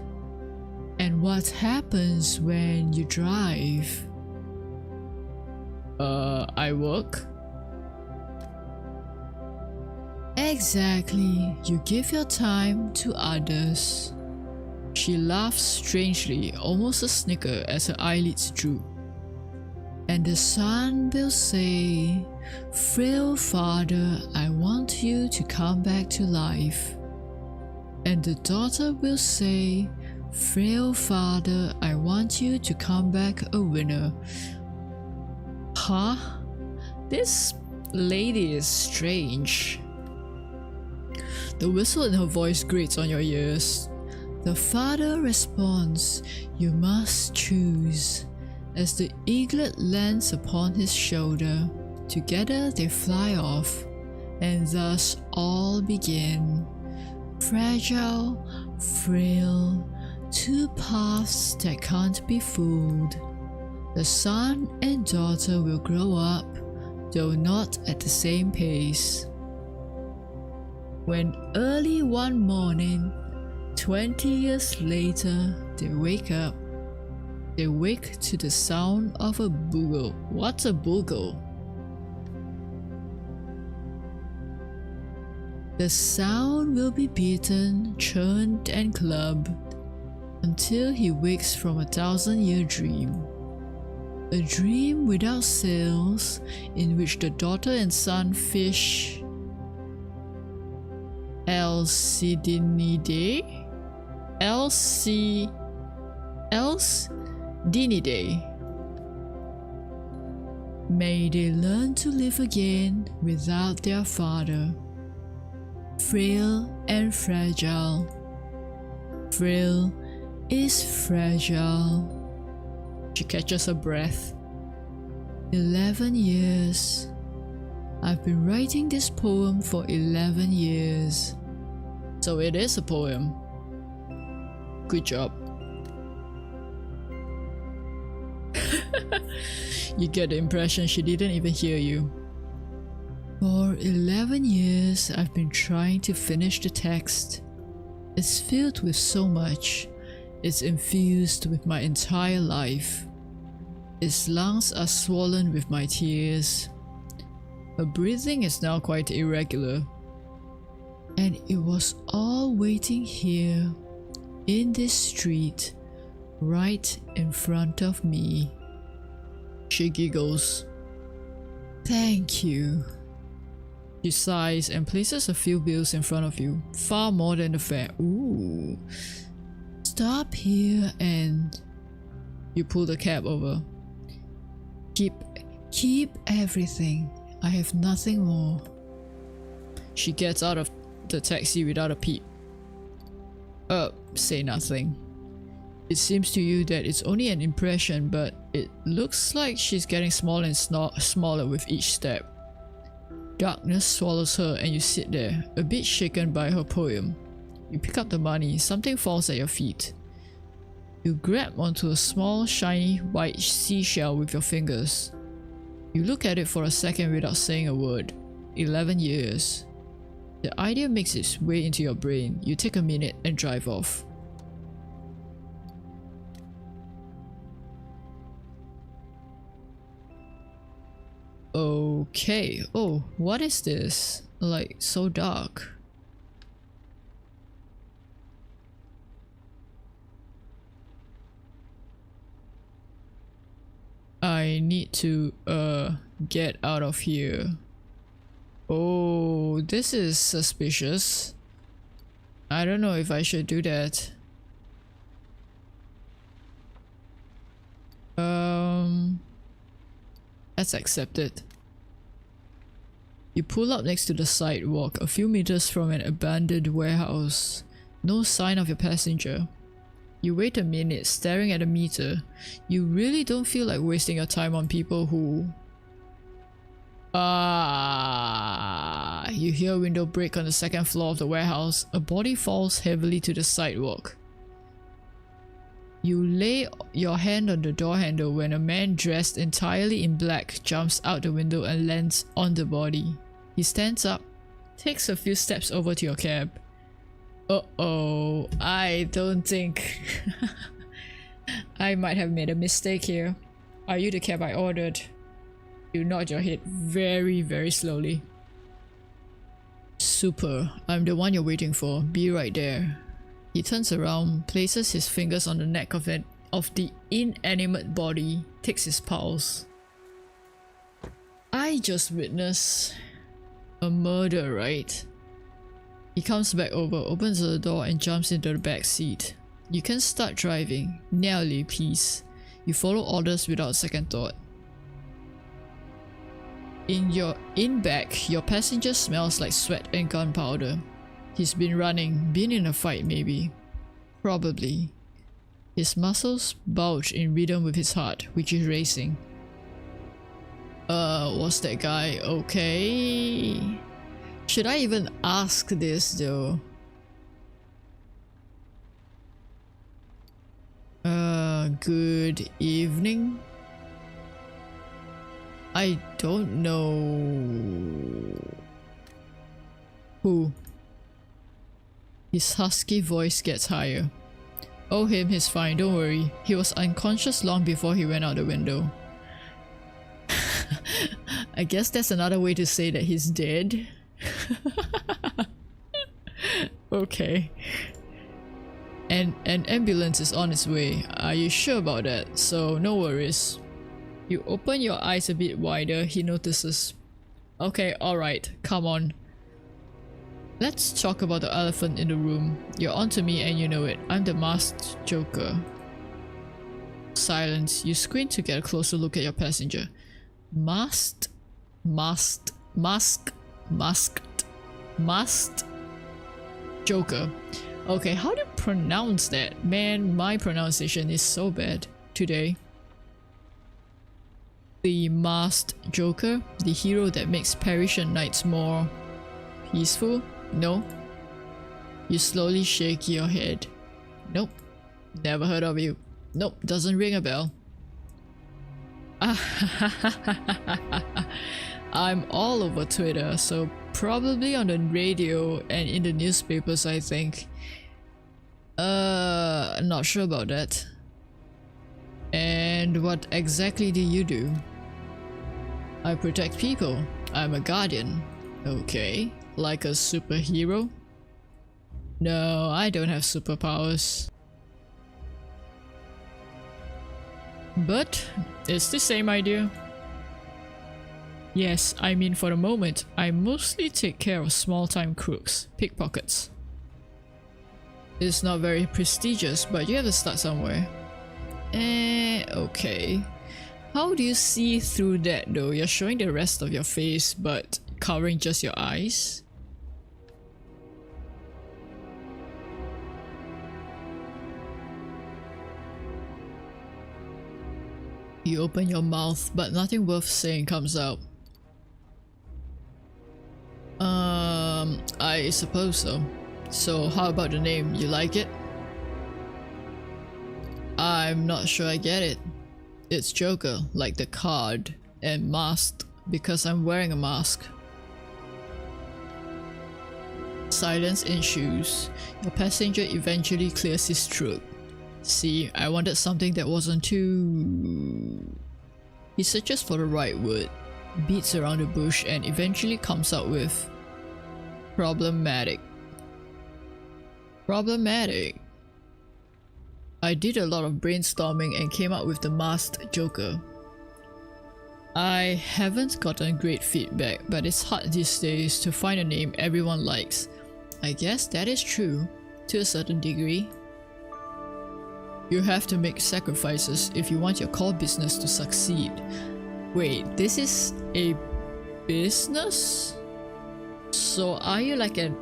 And what happens when you drive? I work? Exactly, you give your time to others. She laughs strangely, almost a snicker as her eyelids droop. And the son will say, "Frail father, I want you to come back to life." And the daughter will say, "Frail father, I want you to come back a winner." Huh? This lady is strange. The whistle in her voice grates on your ears. The father responds, "You must choose." As the eaglet lands upon his shoulder, together they fly off, and thus all begin. Fragile, frail, two paths that can't be fooled. The son and daughter will grow up, though not at the same pace. When early one morning, 20 years later, they wake up, they wake to the sound of a bugle. What's a bugle? The sound will be beaten, churned and clubbed until he wakes from a 1,000-year dream. A dream without sails, in which the daughter and son fish Elsidinidae? May they learn to live again without their father. Frail and fragile. Frail is fragile. She catches her breath. 11 years. I've been writing this poem for 11 years. So it is a poem. Good job. You get the impression she didn't even hear you. For 11 years, I've been trying to finish the text. It's filled with so much. It's infused with my entire life. Its lungs are swollen with my tears. Her breathing is now quite irregular. And it was all waiting here, in this street, right in front of me. She giggles. Thank you. She sighs and places a few bills in front of you, far more than the fare. Ooh. Stop here and... You pull the cab over. Keep everything. I have nothing more. She gets out of the taxi without a peep. Say nothing. It seems to you that it's only an impression, but it looks like she's getting smaller and smaller with each step. Darkness swallows her and you sit there, a bit shaken by her poem. You pick up the money, something falls at your feet. You grab onto a small, shiny, white seashell with your fingers. You look at it for a second without saying a word. 11 years. The idea makes its way into your brain. You take a minute and drive off. Okay. Oh, what is this? Like, so dark. I need to get out of here. Oh, this is suspicious. I don't know if I should do that. Let's accept it. You pull up next to the sidewalk, a few meters from an abandoned warehouse. No sign of your passenger. You wait a minute, staring at the meter. You really don't feel like wasting your time on people who... You hear a window break on the second floor of the warehouse. A body falls heavily to the sidewalk. You lay your hand on the door handle when a man dressed entirely in black jumps out the window and lands on the body. He stands up, takes a few steps over to your cab. Uh-oh, I don't think... I might have made a mistake here. Are you the cab I ordered? You nod your head very, very slowly. Super, I'm the one you're waiting for. Be right there. He turns around, places his fingers on the neck of the inanimate body, takes his pulse. I just witnessed a murder, right? He comes back over, opens the door and jumps into the back seat. You can start driving. Nearly, please. You follow orders without second thought. In back, your passenger smells like sweat and gunpowder. He's been running, been in a fight maybe. Probably. His muscles bulge in rhythm with his heart, which is racing. Was that guy okay? Should I even ask this though? Good evening? I don't know... Who? His husky voice gets higher. Oh him, he's fine, don't worry. He was unconscious long before he went out the window. I guess that's another way to say that he's dead. Okay. And an ambulance is on its way. Are you sure about that? So no worries. You open your eyes a bit wider, he notices. Okay, alright, come on. Let's talk about the elephant in the room. You're onto me and you know it. I'm the masked Joker. Silence. You squint to get a closer look at your passenger. Masked? Masked? Masked? Masked? Joker. Okay, how do you pronounce that? Man, my pronunciation is so bad today. The masked Joker, the hero that makes Parisian nights more peaceful? No? You slowly shake your head. Nope. Never heard of you. Nope, doesn't ring a bell. I'm all over Twitter, so probably on the radio and in the newspapers, I think. Not sure about that. And what exactly do you do? I protect people. I'm a guardian. Okay. Like a superhero? No, I don't have superpowers. But it's the same idea. Yes, I mean for the moment, I mostly take care of small-time crooks, pickpockets. It's not very prestigious, but you have to start somewhere. Okay. How do you see through that though? You're showing the rest of your face, but covering just your eyes? You open your mouth, but nothing worth saying comes out. I suppose so. So how about the name? You like it? I'm not sure I get it. It's Joker, like the card, and masked, because I'm wearing a mask. Silence ensues. Your passenger eventually clears his throat. See, I wanted something that wasn't too... He searches for the right word, beats around the bush, and eventually comes out with... problematic. Problematic. I did a lot of brainstorming and came up with the masked Joker. I haven't gotten great feedback, but it's hard these days to find a name everyone likes. I guess that is true, to a certain degree. You have to make sacrifices if you want your core business to succeed. Wait, this is a business? So are you like a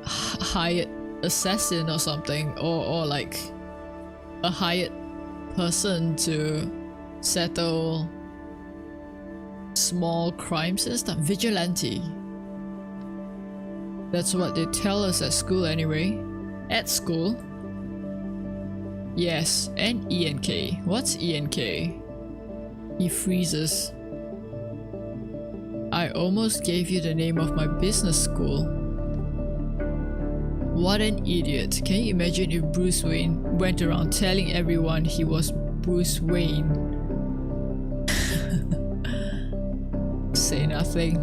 hired assassin or something? Or like a hired person to settle small crimes and stuff? Vigilante. That's what they tell us at school anyway. At school. Yes, and E&K. What's E&K? He freezes. I almost gave you the name of my business school. What an idiot. Can you imagine if Bruce Wayne went around telling everyone he was Bruce Wayne? Say nothing.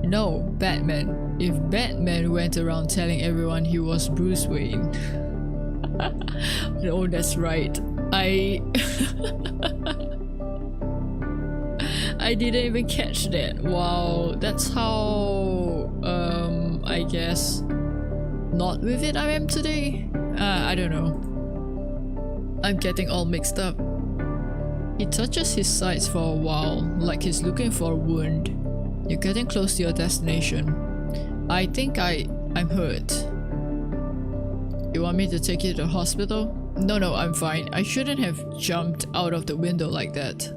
No, Batman. If Batman went around telling everyone he was Bruce Wayne. Oh, that's right. I I didn't even catch that. Wow, that's how I guess not with it I am today. I don't know. I'm getting all mixed up. He touches his sides for a while, like he's looking for a wound. You're getting close to your destination. I think I'm hurt. You want me to take you to the hospital? No, I'm fine. I shouldn't have jumped out of the window like that.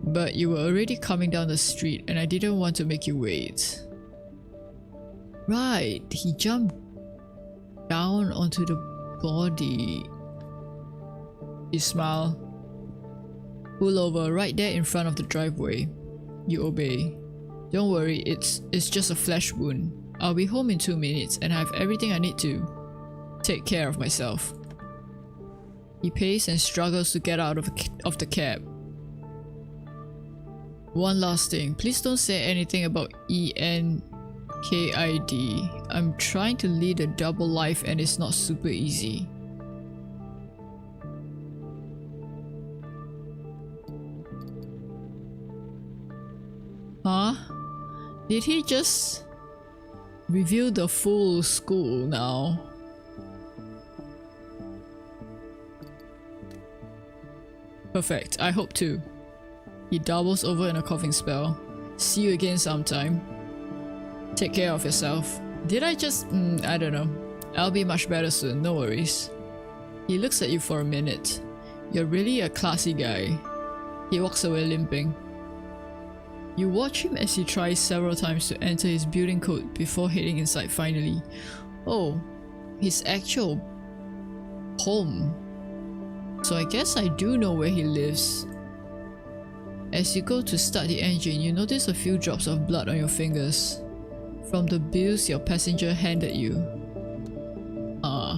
But you were already coming down the street and I didn't want to make you wait. Right, he jumped down onto the body. You smile. Pull over right there in front of the driveway. You obey. Don't worry, it's just a flesh wound. I'll be home in 2 minutes and I have everything I need to take care of myself. He pays and struggles to get out of the cab. One last thing, please don't say anything about ENKID. I'm trying to lead a double life and it's not super easy. Huh? Did he just reveal the full school now? Perfect, I hope too. He doubles over in a coughing spell. See you again sometime. Take care of yourself. Did I just... I don't know. I'll be much better soon, no worries. He looks at you for a minute. You're really a classy guy. He walks away limping. You watch him as he tries several times to enter his building code before heading inside finally. Oh, his actual home. So I guess I do know where he lives. As you go to start the engine, you notice a few drops of blood on your fingers from the bills your passenger handed you. Oh,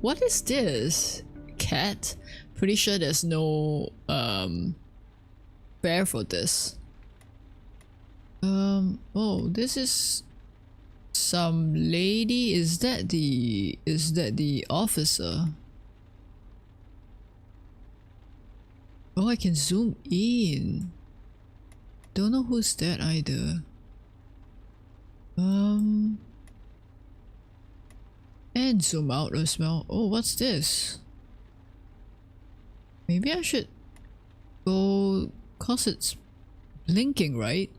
what is this? Cat? Pretty sure there's no bear for this. Oh, this is some lady. Is that the officer? Oh, I can zoom in. Don't know who's that either. And zoom out as well. Oh, what's this? Maybe I should go, cause it's blinking, right?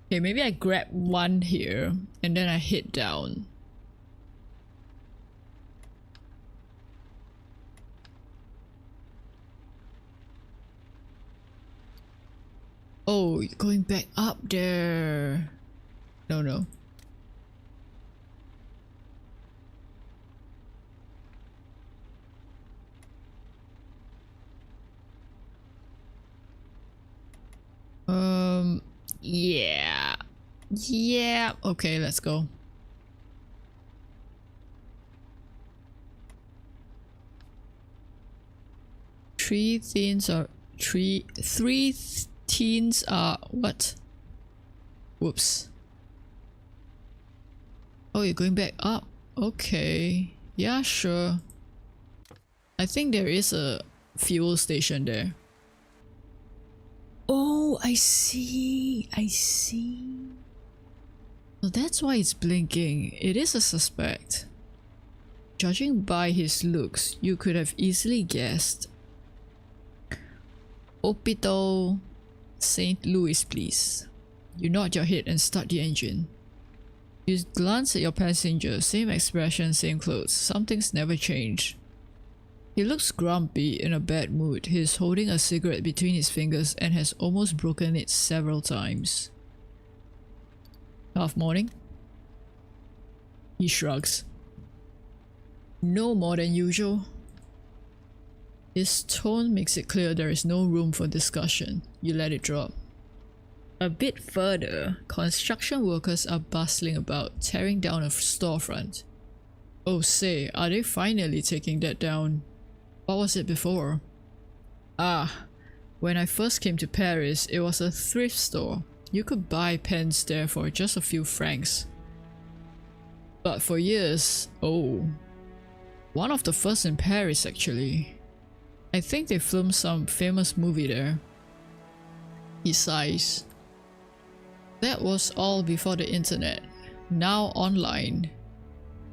Okay, maybe I grab one here and then I hit down. Oh, you're going back up there. No. Yeah. Okay, let's go. Three teens are what? Whoops. Oh, you're going back up? Okay. Yeah, sure. I think there is a fuel station there. Oh, I see. Well, that's why it's blinking. It is a suspect. Judging by his looks, you could have easily guessed. Hospital St. Louis, please. You nod your head and start the engine. You glance at your passenger, same expression, same clothes. Something's never changed. He looks grumpy, in a bad mood. He's holding a cigarette between his fingers and has almost broken it several times. Half morning? He shrugs. No more than usual. His tone makes it clear there is no room for discussion. You let it drop. A bit further, construction workers are bustling about, tearing down a storefront. Oh say, are they finally taking that down? What was it before? Ah, when I first came to Paris, it was a thrift store. You could buy pens there for just a few francs. But for years, oh, one of the first in Paris actually. I think they filmed some famous movie there. He sighs. That was all before the internet. Now online.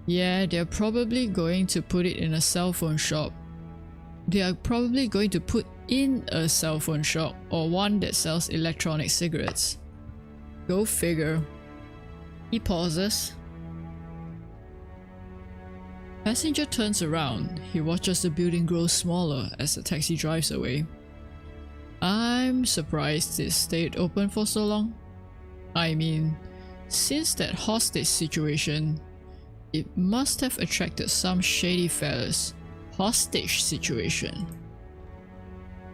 Yeah, they're probably going to put it in a cell phone shop. They are probably going to put in a cell phone shop or one that sells electronic cigarettes. Go figure. He pauses. Passenger turns around. He watches the building grow smaller as the taxi drives away. I'm surprised it stayed open for so long. I mean, since that hostage situation, it must have attracted some shady fellas. Hostage situation.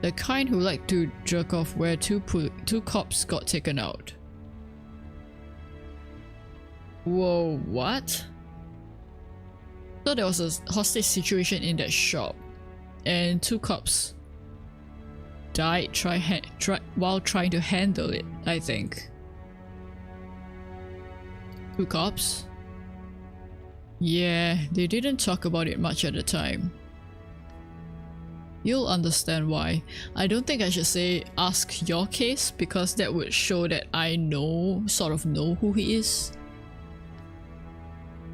The kind who like to jerk off where two cops got taken out. Whoa, what? So there was a hostage situation in that shop, and two cops died while trying to handle it, I think. Two cops? Yeah, they didn't talk about it much at the time. You'll understand why. I don't think I should say ask your case, because that would show that I sort of know who he is.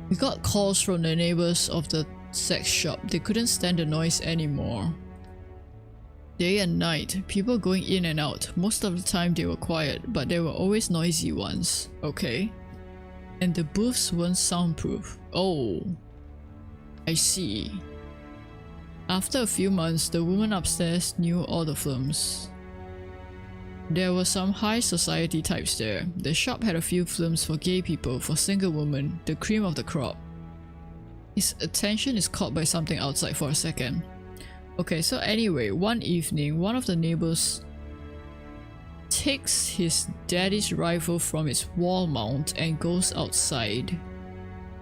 We got calls from the neighbors of the sex shop. They couldn't stand the noise anymore. Day and night, people going in and out. Most of the time they were quiet, but there were always noisy ones. Okay. And the booths weren't soundproof. Oh, I see. After a few months, the woman upstairs knew all the films. There were some high society types there. The shop had a few films for gay people, for single women, the cream of the crop. His attention is caught by something outside for a second. Okay, so anyway, one evening, one of the neighbors takes his daddy's rifle from its wall mount and goes outside.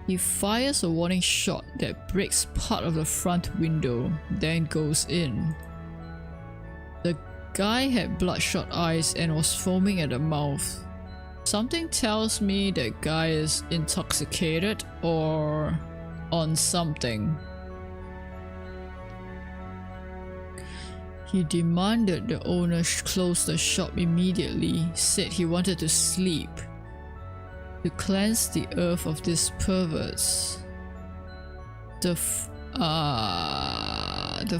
He fires a warning shot that breaks part of the front window, then goes in. The guy had bloodshot eyes and was foaming at the mouth. Something tells me that guy is intoxicated or on something. He demanded the owner close the shop immediately, said he wanted to sleep, to cleanse the earth of these perverts. The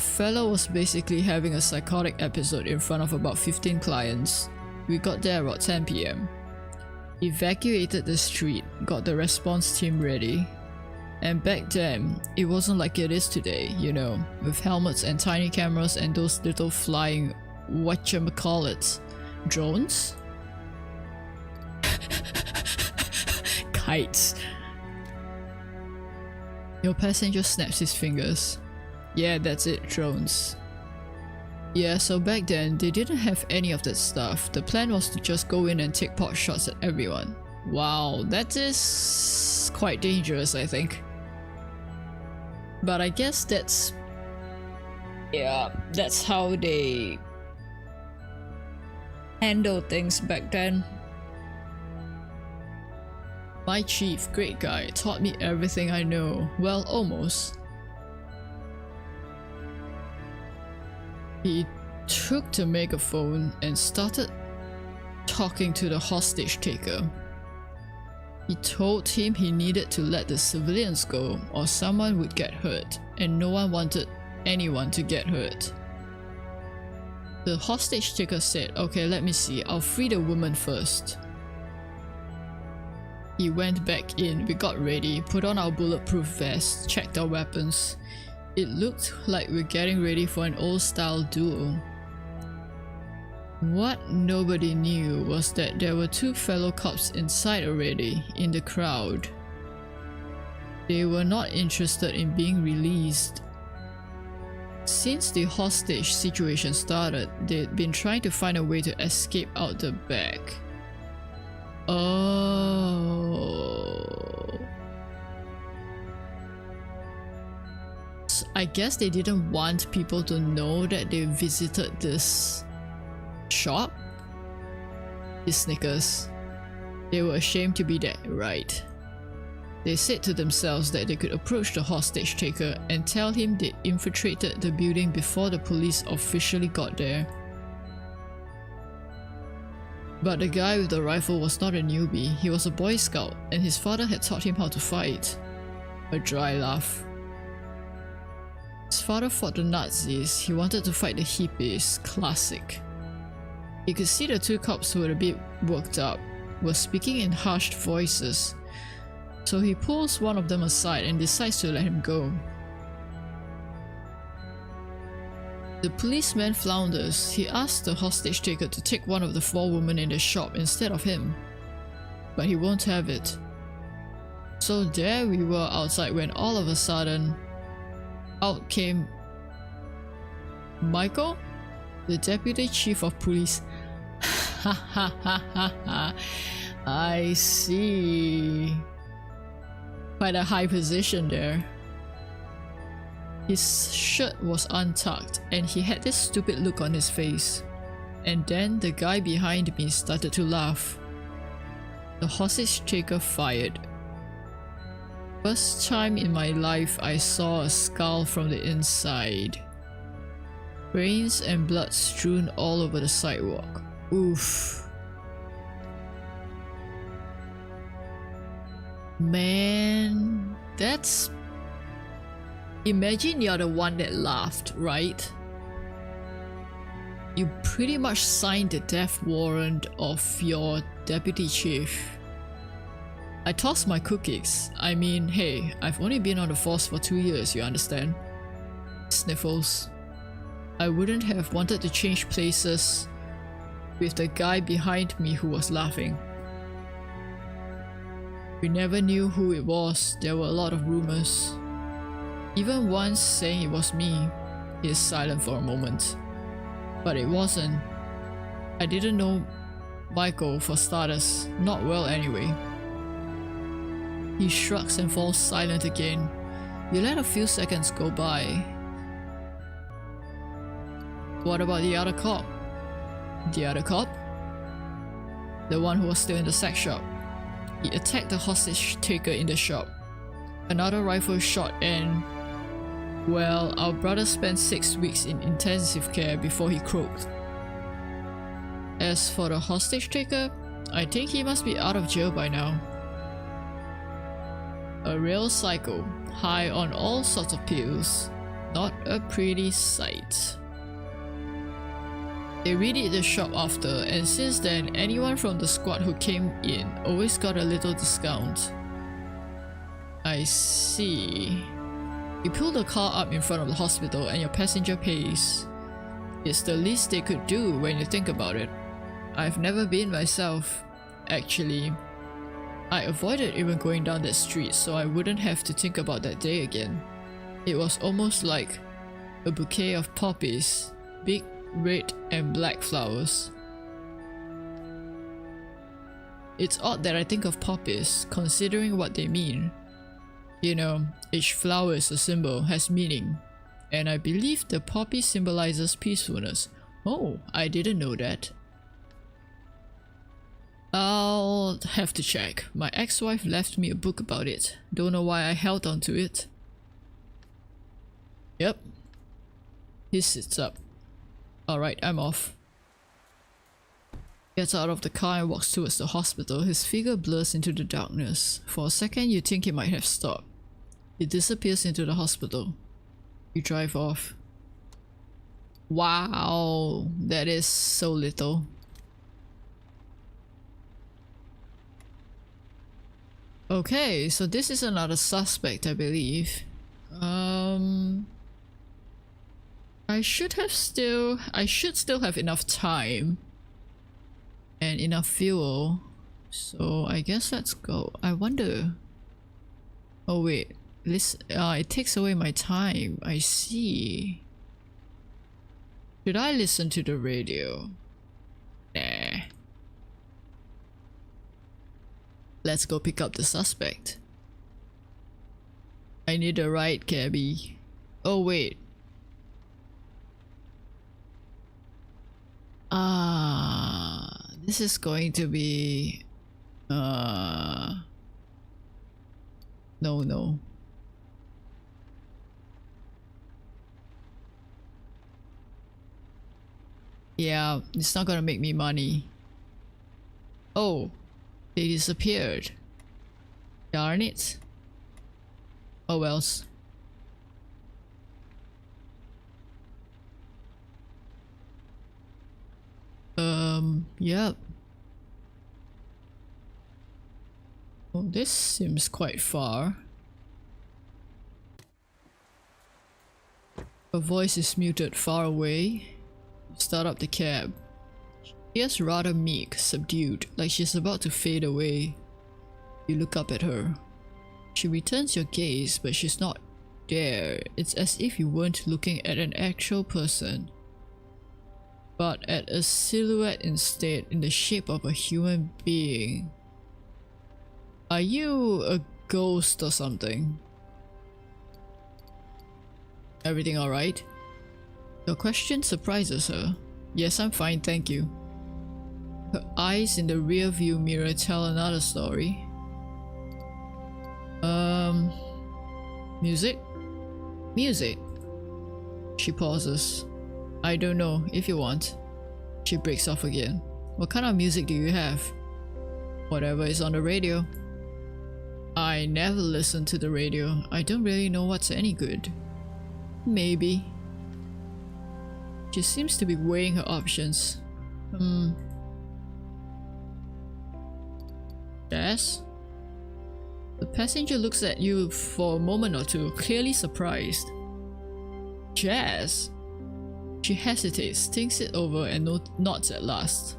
fellow was basically having a psychotic episode in front of about 15 clients. We got there about 10 PM. Evacuated the street, got the response team ready. And back then, it wasn't like it is today, you know, with helmets and tiny cameras and those little flying whatchamacallits, drones? Kites. Your passenger snaps his fingers. Yeah, that's it, drones. Yeah, so back then, they didn't have any of that stuff. The plan was to just go in and take pot shots at everyone. Wow, that is quite dangerous, I think. But I guess that's how they handle things back then. My chief, great guy, taught me everything I know. Well, almost. He took the megaphone and started talking to the hostage taker. He told him he needed to let the civilians go or someone would get hurt, and no one wanted anyone to get hurt. The hostage taker said, okay, let me see, I'll free the woman first. He went back in, we got ready, put on our bulletproof vests, checked our weapons. It looked like we're getting ready for an old style duel. What nobody knew was that there were two fellow cops inside already, in the crowd. They were not interested in being released. Since the hostage situation started, they'd been trying to find a way to escape out the back. Oh. I guess they didn't want people to know that they visited this shop? These sneakers. They were ashamed to be that, right? They said to themselves that they could approach the hostage taker and tell him they infiltrated the building before the police officially got there. But the guy with the rifle was not a newbie, he was a Boy Scout, and his father had taught him how to fight. A dry laugh. His father fought the Nazis, he wanted to fight the hippies. Classic. You could see the two cops who were a bit worked up were speaking in hushed voices, so he pulls one of them aside and decides to let him go. The policeman flounders. He asks the hostage taker to take one of the 4 women in the shop instead of him, but he won't have it. So there we were outside when all of a sudden, out came Michael, the deputy chief of police. Ha ha ha ha ha. I see. Quite a high position there. His shirt was untucked and he had this stupid look on his face. And then the guy behind me started to laugh. The hostage taker fired. First time in my life I saw a skull from the inside. Brains and blood strewn all over the sidewalk. Oof. Man, that's... Imagine you're the one that laughed, right? You pretty much signed the death warrant of your deputy chief. I tossed my cookies. I mean, hey, I've only been on the force for 2 years, you understand? Sniffles. I wouldn't have wanted to change places with the guy behind me who was laughing. We never knew who it was. There were a lot of rumors. Even once saying it was me. He is silent for a moment. But it wasn't. I didn't know Michael for starters. Not well anyway. He shrugs and falls silent again. You let a few seconds go by. What about the other cop? The other cop? The one who was still in the sex shop. He attacked the hostage taker in the shop. Another rifle shot and... well, our brother spent 6 weeks in intensive care before he croaked. As for the hostage taker, I think he must be out of jail by now. A real psycho, high on all sorts of pills. Not a pretty sight. They raided the shop after, and since then, anyone from the squad who came in always got a little discount. I see. You pull the car up in front of the hospital and your passenger pays. It's the least they could do when you think about it. I've never been myself. Actually, I avoided even going down that street so I wouldn't have to think about that day again. It was almost like a bouquet of poppies, big red and black flowers. It's odd that I think of poppies, considering what they mean. You know, each flower is a symbol, has meaning. And I believe the poppy symbolizes peacefulness. Oh, I didn't know that. I'll have to check. My ex-wife left me a book about it. Don't know why I held on to it. Yep. He sits up. Alright, I'm off. Gets out of the car and walks towards the hospital. His figure blurs into the darkness. For a second you think he might have stopped. He disappears into the hospital. You drive off. Wow, that is so little. Okay, so this is another suspect, I believe. I should still have enough time and enough fuel, so I guess let's go. I wonder... oh wait, it takes away my time. I see. Should I listen to the radio? Nah. Let's go pick up the suspect. I need a ride, cabby. Oh wait. This is going to be... No, no. Yeah, it's not gonna make me money. Oh, they disappeared. Darn it. Oh wells. Yep. Oh, this seems quite far. Her voice is muted far away. Start up the cab. She is rather meek, subdued, like she's about to fade away. You look up at her. She returns your gaze, but she's not there. It's as if you weren't looking at an actual person, but at a silhouette instead, in the shape of a human being. Are you a ghost or something? Everything alright? Your question surprises her. Yes, I'm fine, thank you. Her eyes in the rear view mirror tell another story. Music? Music? She pauses. I don't know, if you want. She breaks off again. What kind of music do you have? Whatever is on the radio. I never listen to the radio. I don't really know what's any good. Maybe. She seems to be weighing her options. Jazz? The passenger looks at you for a moment or two, clearly surprised. Jazz? She hesitates, thinks it over and nods at last.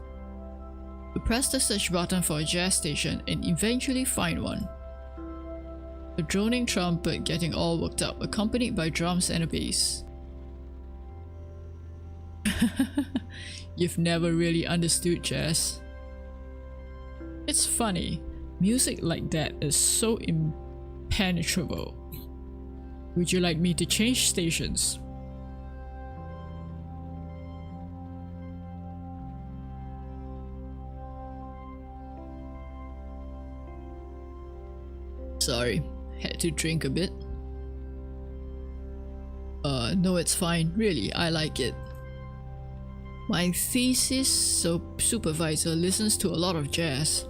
You press the search button for a jazz station and eventually find one. A droning trumpet getting all worked up, accompanied by drums and a bass. You've never really understood jazz. It's funny, music like that is so impenetrable. Would you like me to change stations? Sorry, had to drink a bit. No, it's fine. Really, I like it. My thesis supervisor listens to a lot of jazz.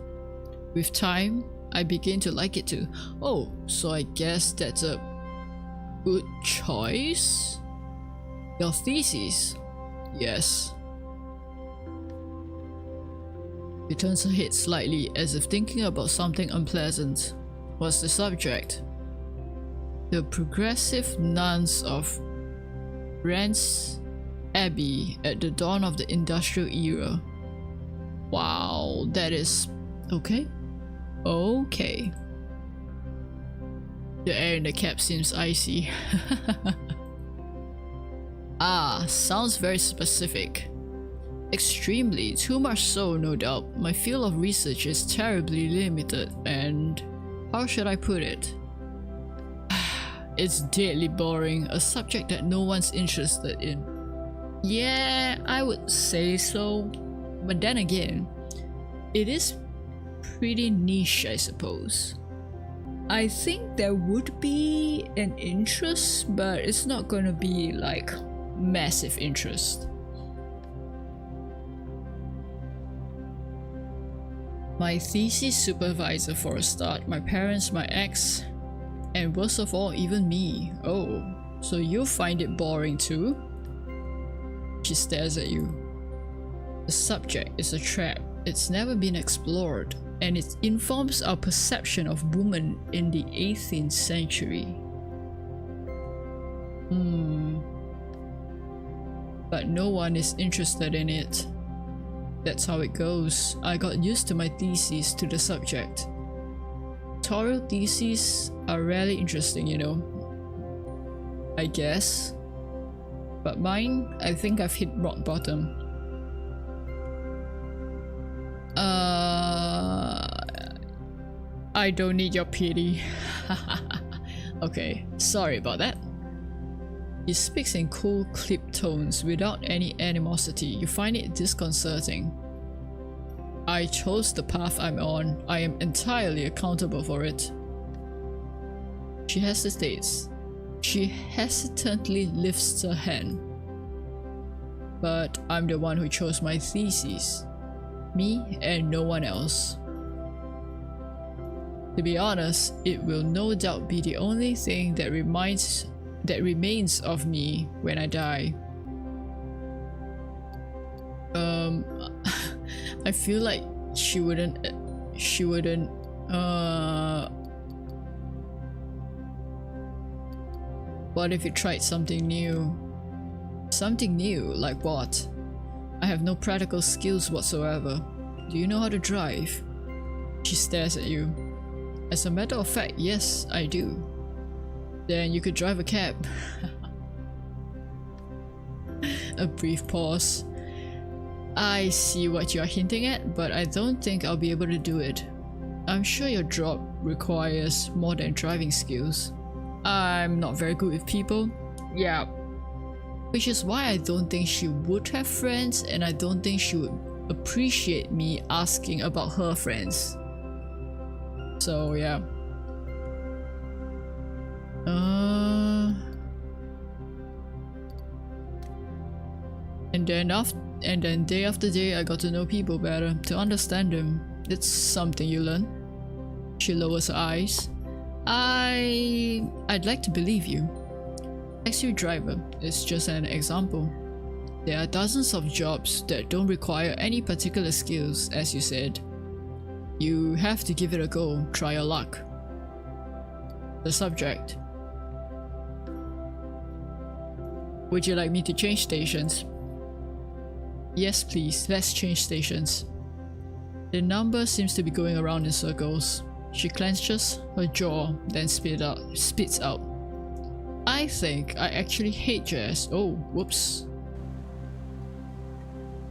With time, I begin to like it too. Oh, so I guess that's a good choice? Your thesis? Yes. She turns her head slightly as if thinking about something unpleasant. What's the subject? The progressive nuns of Rance Abbey at the dawn of the industrial era. Wow, that is... okay? Okay. The air in the cab seems icy. Ah, sounds very specific. Extremely, too much so, no doubt. My field of research is terribly limited and... how should I put it? It's deadly boring, a subject that no one's interested in. Yeah, I would say so. But then again, it is pretty niche, I suppose. I think there would be an interest, but it's not gonna be like massive interest. My thesis supervisor for a start, my parents, my ex, and worst of all, even me. Oh, so you find it boring too? She stares at you. The subject is a trap. It's never been explored, and it informs our perception of women in the 18th century. But no one is interested in it. That's how it goes. I got used to my thesis to the subject. Tutorial theses are rarely interesting, you know. I guess. But mine, I think I've hit rock bottom. I don't need your pity. Okay, sorry about that. He speaks in cool, clipped tones without any animosity. You find it disconcerting. I chose the path I'm on. I am entirely accountable for it. She hesitates. She hesitantly lifts her hand. But I'm the one who chose my thesis. Me and no one else. To be honest, it will no doubt be the only thing that remains of me when I die. I feel like she wouldn't what if you tried something new? Something new, like what? I have no practical skills whatsoever. Do you know how to drive? She stares at you. As a matter of fact, yes, I do. Then you could drive a cab. A brief pause. I see what you are hinting at, but I don't think I'll be able to do it. I'm sure your job requires more than driving skills. I'm not very good with people. Yeah. Which is why I don't think she would have friends, and I don't think she would appreciate me asking about her friends. So yeah. And then day after day I got to know people better, to understand them. It's something you learn. She lowers her eyes. I'd like to believe you. Taxi driver is just an example. There are dozens of jobs that don't require any particular skills, as you said. You have to give it a go, try your luck. The subject. Would you like me to change stations? Yes please, let's change stations. The number seems to be going around in circles. She clenches her jaw, then spits out. I think I actually hate jazz. Oh, whoops.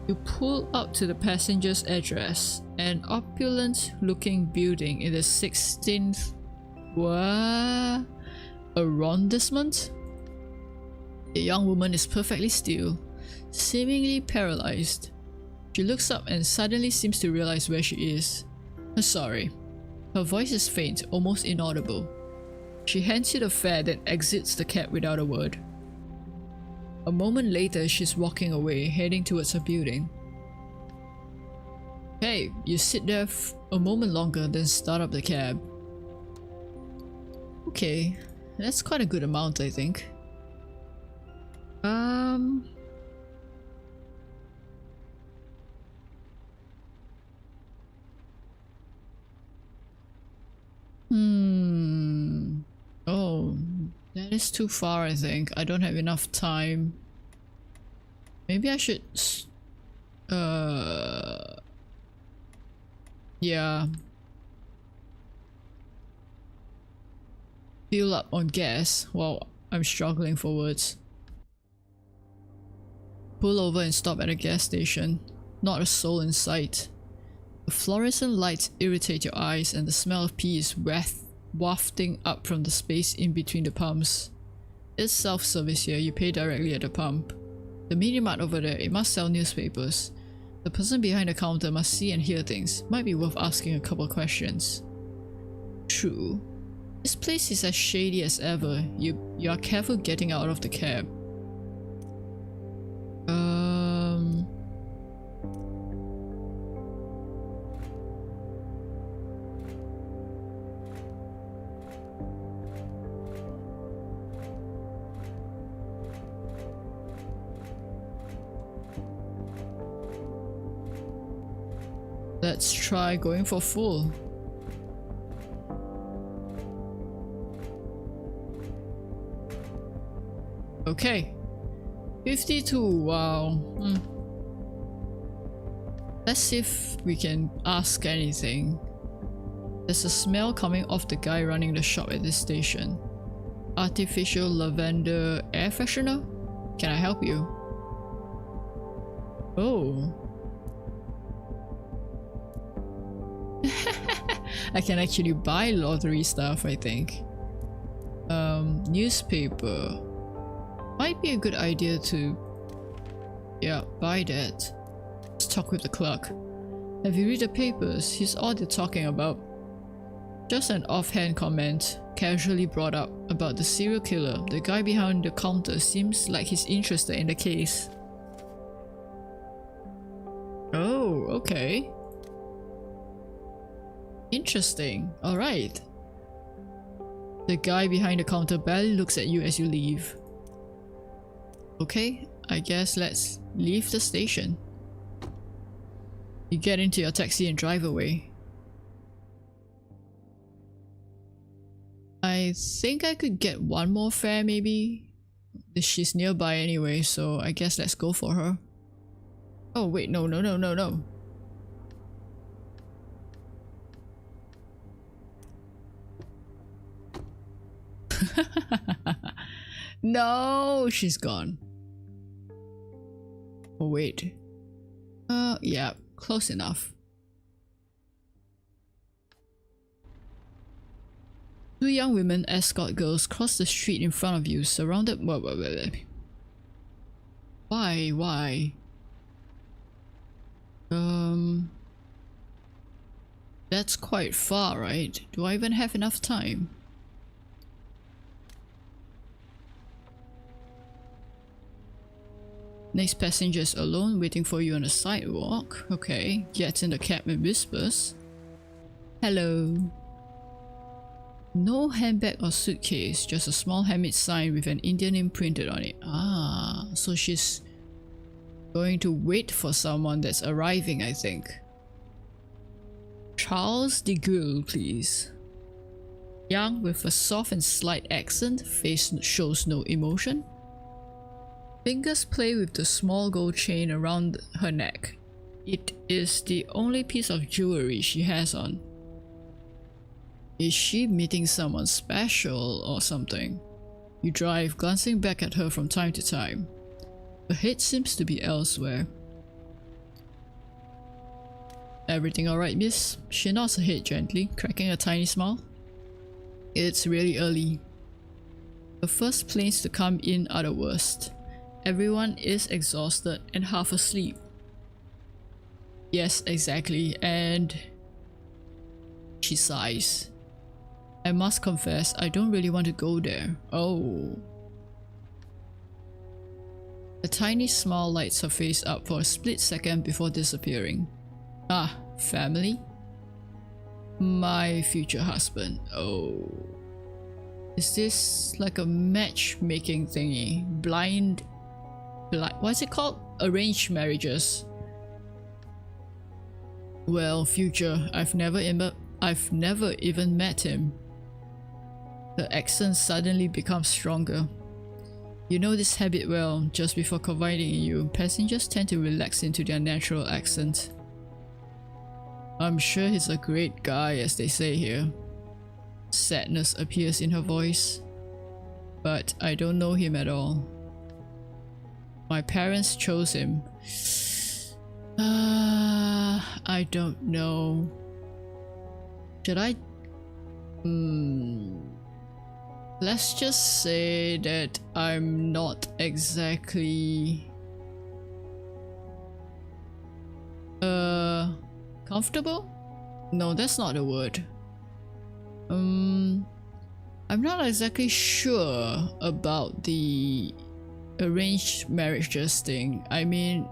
You pull up to the passenger's address, an opulent looking building in the 16th arrondissement. The young woman is perfectly still, seemingly paralyzed. She looks up and suddenly seems to realize where she is. Sorry. Her voice is faint, almost inaudible. She hands you the fare, then exits the cab without a word. A moment later, she's walking away, heading towards her building. Hey, you sit there a moment longer, then start up the cab. Okay, that's quite a good amount, I think. Oh, that is too far, I think. I don't have enough time. Maybe I should... yeah. Fill up on gas while I'm struggling for words. Pull over and stop at a gas station. Not a soul in sight. The fluorescent lights irritate your eyes, and the smell of pee is wafting up from the space in between the pumps. It's self-service here, you pay directly at the pump. The mini mart over there, it must sell newspapers. The person behind the counter must see and hear things. Might be worth asking a couple questions. True. This place is as shady as ever. You are careful getting out of the cab. Let's try going for full. Okay. 52, wow. Let's see if we can ask anything. There's a smell coming off the guy running the shop at this station. Artificial lavender air freshener? Can I help you? Oh. I can actually buy lottery stuff, I think. Newspaper. Might be a good idea to... yeah, buy that. Let's talk with the clerk. Have you read the papers? Here's all they're talking about. Just an offhand comment, casually brought up, about the serial killer. The guy behind the counter seems like he's interested in the case. Oh, okay. Interesting. Alright. The guy behind the counter barely looks at you as you leave. Okay, I guess let's leave the station. You get into your taxi and drive away. I think I could get one more fare maybe? She's nearby anyway, so I guess let's go for her. Oh wait, no. No, she's gone. Oh wait. Yeah, close enough. Two young women escort girls cross the street in front of you, surrounded. Why? That's quite far, right? Do I even have enough time? Next passenger is alone, waiting for you on the sidewalk. Okay, gets in the cab and whispers. Hello. No handbag or suitcase, just a small handmade sign with an Indian name printed on it. Ah, so she's going to wait for someone that's arriving, I think. Charles de Gaulle, please. Young, with a soft and slight accent, face shows no emotion. Fingers play with the small gold chain around her neck. It is the only piece of jewelry she has on. Is she meeting someone special or something? You drive, glancing back at her from time to time. Her head seems to be elsewhere. Everything alright, miss? She nods her head gently, cracking a tiny smile. It's really early. The first planes to come in are the worst. Everyone is exhausted and half asleep. Yes, exactly, and she sighs. I must confess, I don't really want to go there. Oh. A tiny smile lights her face up for a split second before disappearing. Ah, family? My future husband. Oh. Is this like a matchmaking thingy? What's it called? Arranged marriages. Well, future, I've never even met him. The accent suddenly becomes stronger. You know this habit well. Just before confiding in you, passengers tend to relax into their natural accent. I'm sure he's a great guy, as they say here. Sadness appears in her voice. But I don't know him at all. My parents chose him. I don't know. Should I? Let's just say that I'm not exactly comfortable? No, that's not the word. I'm not exactly sure about the arranged marriages thing. I mean,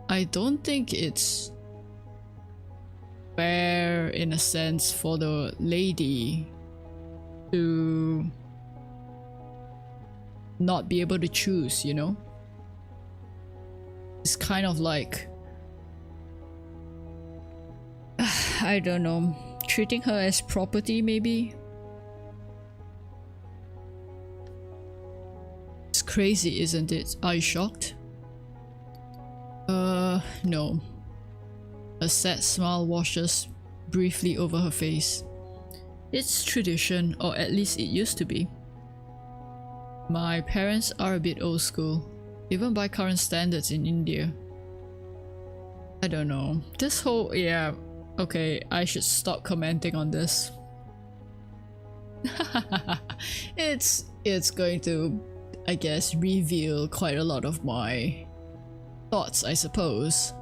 I don't think it's fair in a sense for the lady to not be able to choose, you know? It's kind of like I don't know, treating her as property maybe? It's crazy, isn't it? Are you shocked? No. A sad smile washes briefly over her face. It's tradition, or at least it used to be. My parents are a bit old school, even by current standards in India. I don't know. This whole... yeah, okay, I should stop commenting on this. It's going to, I guess, reveal quite a lot of my thoughts, I suppose.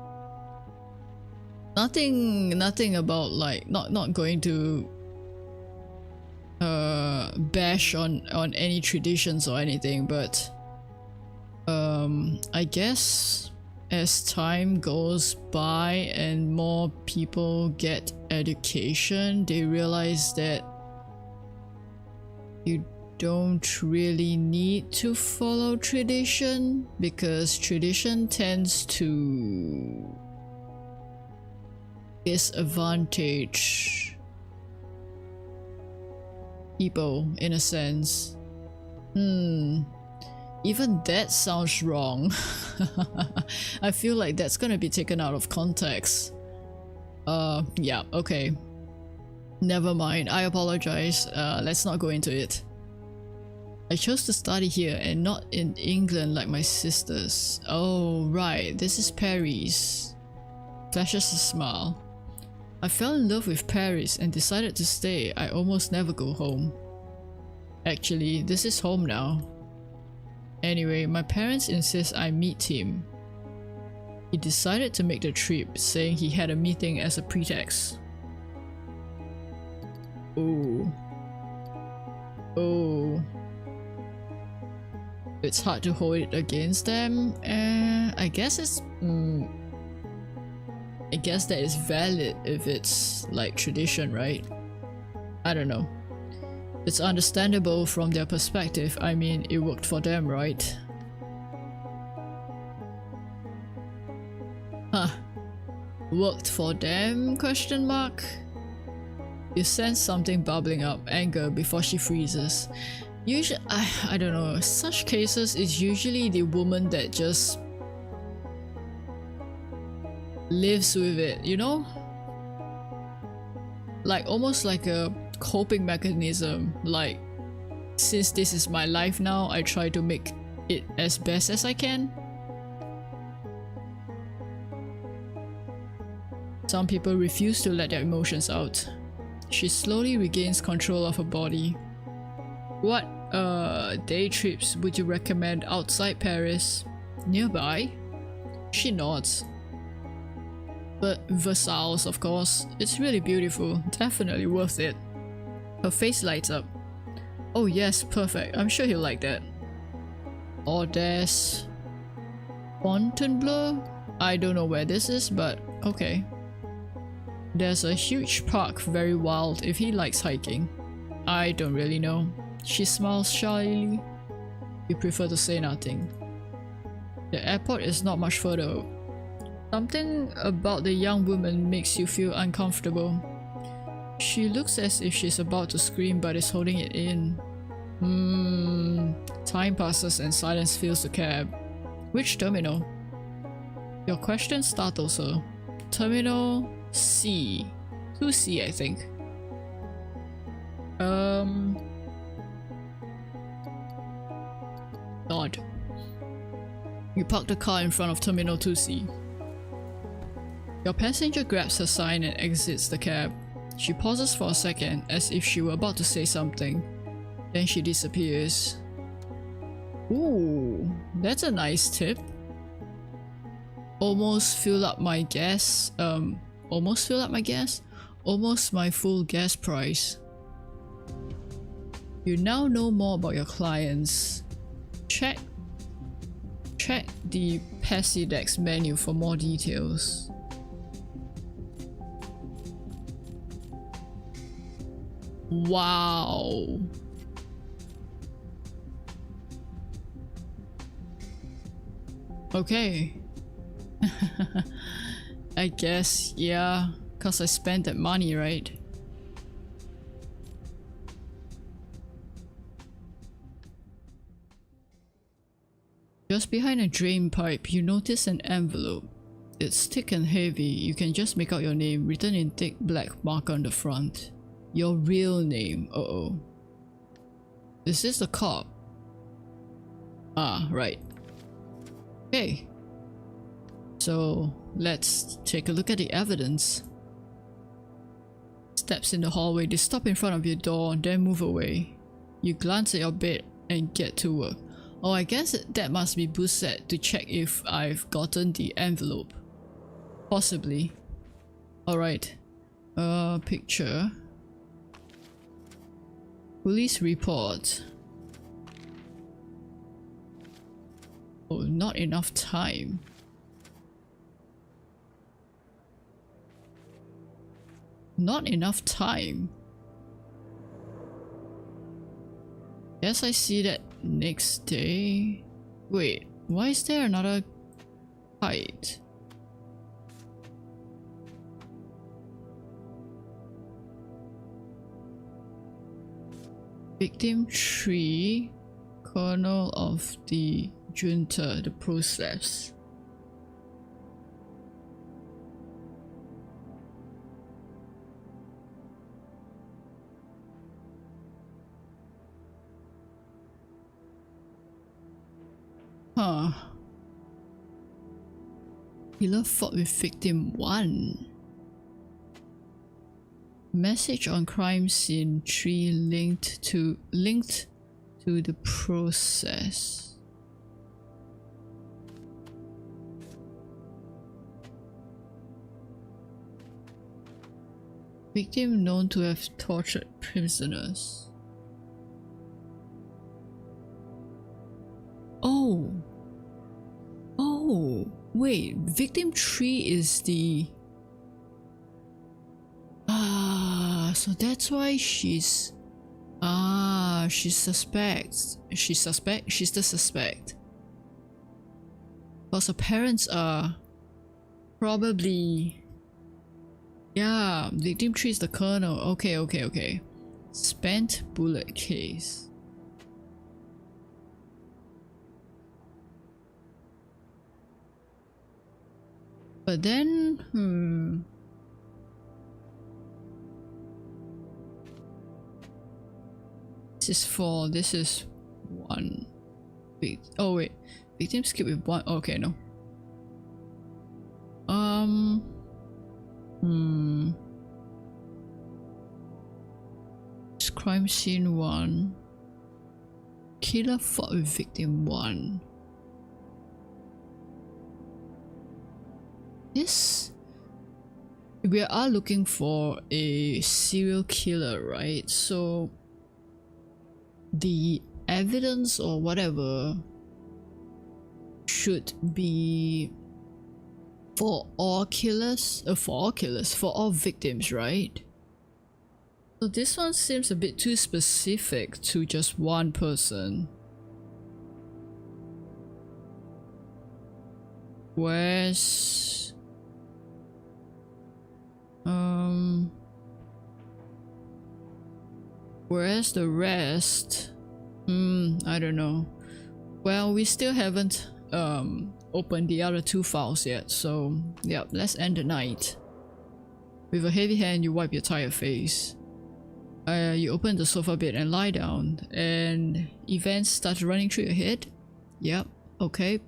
Nothing about like, not going to bash on any traditions or anything, but I guess as time goes by and more people get education, they realize that you don't really need to follow tradition, because tradition tends to disadvantage people in a sense. Even that sounds wrong. I feel like that's gonna be taken out of context. Yeah, okay. Never mind, I apologize. Let's not go into it. I chose to study here and not in England like my sisters. Oh, right, this is Paris. Flashes a smile. I fell in love with Paris and decided to stay. I almost never go home. Actually, this is home now. Anyway, my parents insist I meet him. He decided to make the trip, saying he had a meeting as a pretext. Oh. Oh. It's hard to hold it against them. I guess it's... I guess that is valid if it's like tradition, right? I don't know. It's understandable from their perspective. I mean, it worked for them, right? Huh. Worked for them? Question mark? You sense something bubbling up, anger, before she freezes. Usually, I don't know, such cases is usually the woman that just lives with it, you know? Like almost like a coping mechanism, like since this is my life now, I try to make it as best as I can. Some people refuse to let their emotions out. She slowly regains control of her body. What day trips would you recommend outside Paris? Nearby? She nods. But Versailles, of course. It's really beautiful. Definitely worth it. Her face lights up. Oh yes, perfect. I'm sure he'll like that. Or there's... Fontainebleau? I don't know where this is, but okay. There's a huge park, very wild if he likes hiking. I don't really know. She smiles shyly. You prefer to say nothing. The airport is not much further. Something about the young woman makes you feel uncomfortable. She looks as if she's about to scream but is holding it in. Time passes and silence fills the cab. Which terminal? Your question startles her. Terminal C. 2C, I think. Odd. You park the car in front of Terminal 2C. Your passenger grabs her sign and exits the cab. She pauses for a second as if she were about to say something. Then she disappears. Ooh, that's a nice tip. Almost fill up my gas. Almost fill up my gas? Almost my full gas price. You now know more about your clients. Check the Pasidex menu for more details. Wow. Okay. I guess, yeah, cause I spent that money, right? Just behind a drain pipe, you notice an envelope. It's thick and heavy. You can just make out your name written in thick black marker on the front. Your real name. Uh-oh. Is this the cop? Ah, right. Okay. So, let's take a look at the evidence. Steps in the hallway, they stop in front of your door, then move away. You glance at your bed and get to work. Oh, I guess that must be boosted to check if I've gotten the envelope. Possibly. Alright. Picture. Police report. Oh, not enough time. Not enough time. Yes, I see that next day. Wait, why is there another kite? Victim 3, Colonel of the Junta, the process. Huh. Killer fought with victim 1. Message on crime scene 3 linked to the process. Victim known to have tortured prisoners. Oh. Oh, wait, victim 3 is the... so that's why she's... she suspects. She's the suspect. Because her parents are probably... Yeah, victim 3 is the colonel. Okay. Spent bullet case. But then, this is 4, this is 1. Wait, oh wait, victim skip with 1, okay, no. It's crime scene 1. Killer fought with victim 1. This... We are looking for a serial killer, right? So the evidence or whatever should be for all killers, for all victims, right? So this one seems a bit too specific to just one person. Where's where's the rest? I don't know. Well, we still haven't opened the other 2 files yet, so yeah, let's end the night. With a heavy hand, you wipe your tired face. You open the sofa bed and lie down, and events start running through your head. Yep, okay.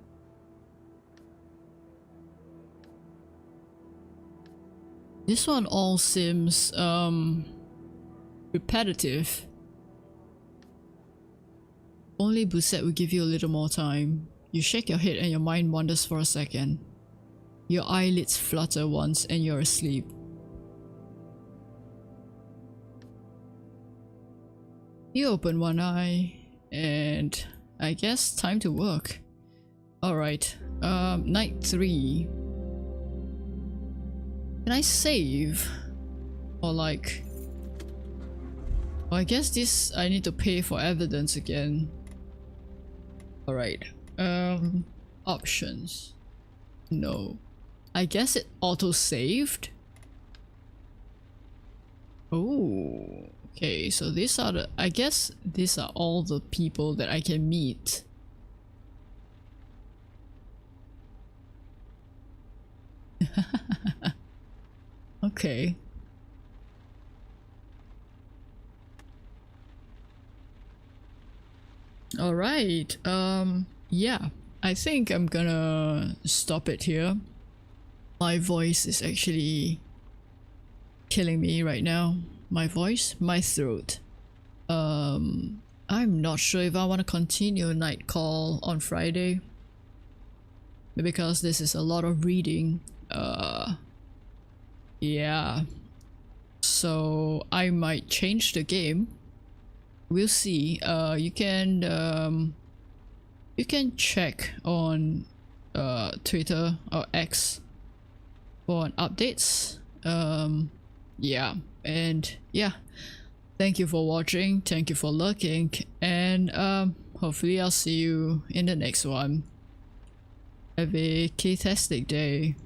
This one all seems repetitive. Only Busette will give you a little more time. You shake your head and your mind wanders for a second. Your eyelids flutter once and you're asleep. You open one eye and I guess time to work. Alright, night 3. Can I save? Or like... Well, I guess this I need to pay for evidence again. Alright, options. No. I guess it auto-saved? Oh, okay, so these are the... I guess these are all the people that I can meet. Okay. Alright, yeah, I think I'm gonna stop it here. My voice is actually killing me right now. My voice? My throat. I'm not sure if I want to continue night call on Friday. Because this is a lot of reading. Yeah. So I might change the game. we'll see. You can check on Twitter or X for updates. Yeah, and yeah, thank you for watching, thank you for looking, and hopefully I'll see you in the next one. Have a fantastic day.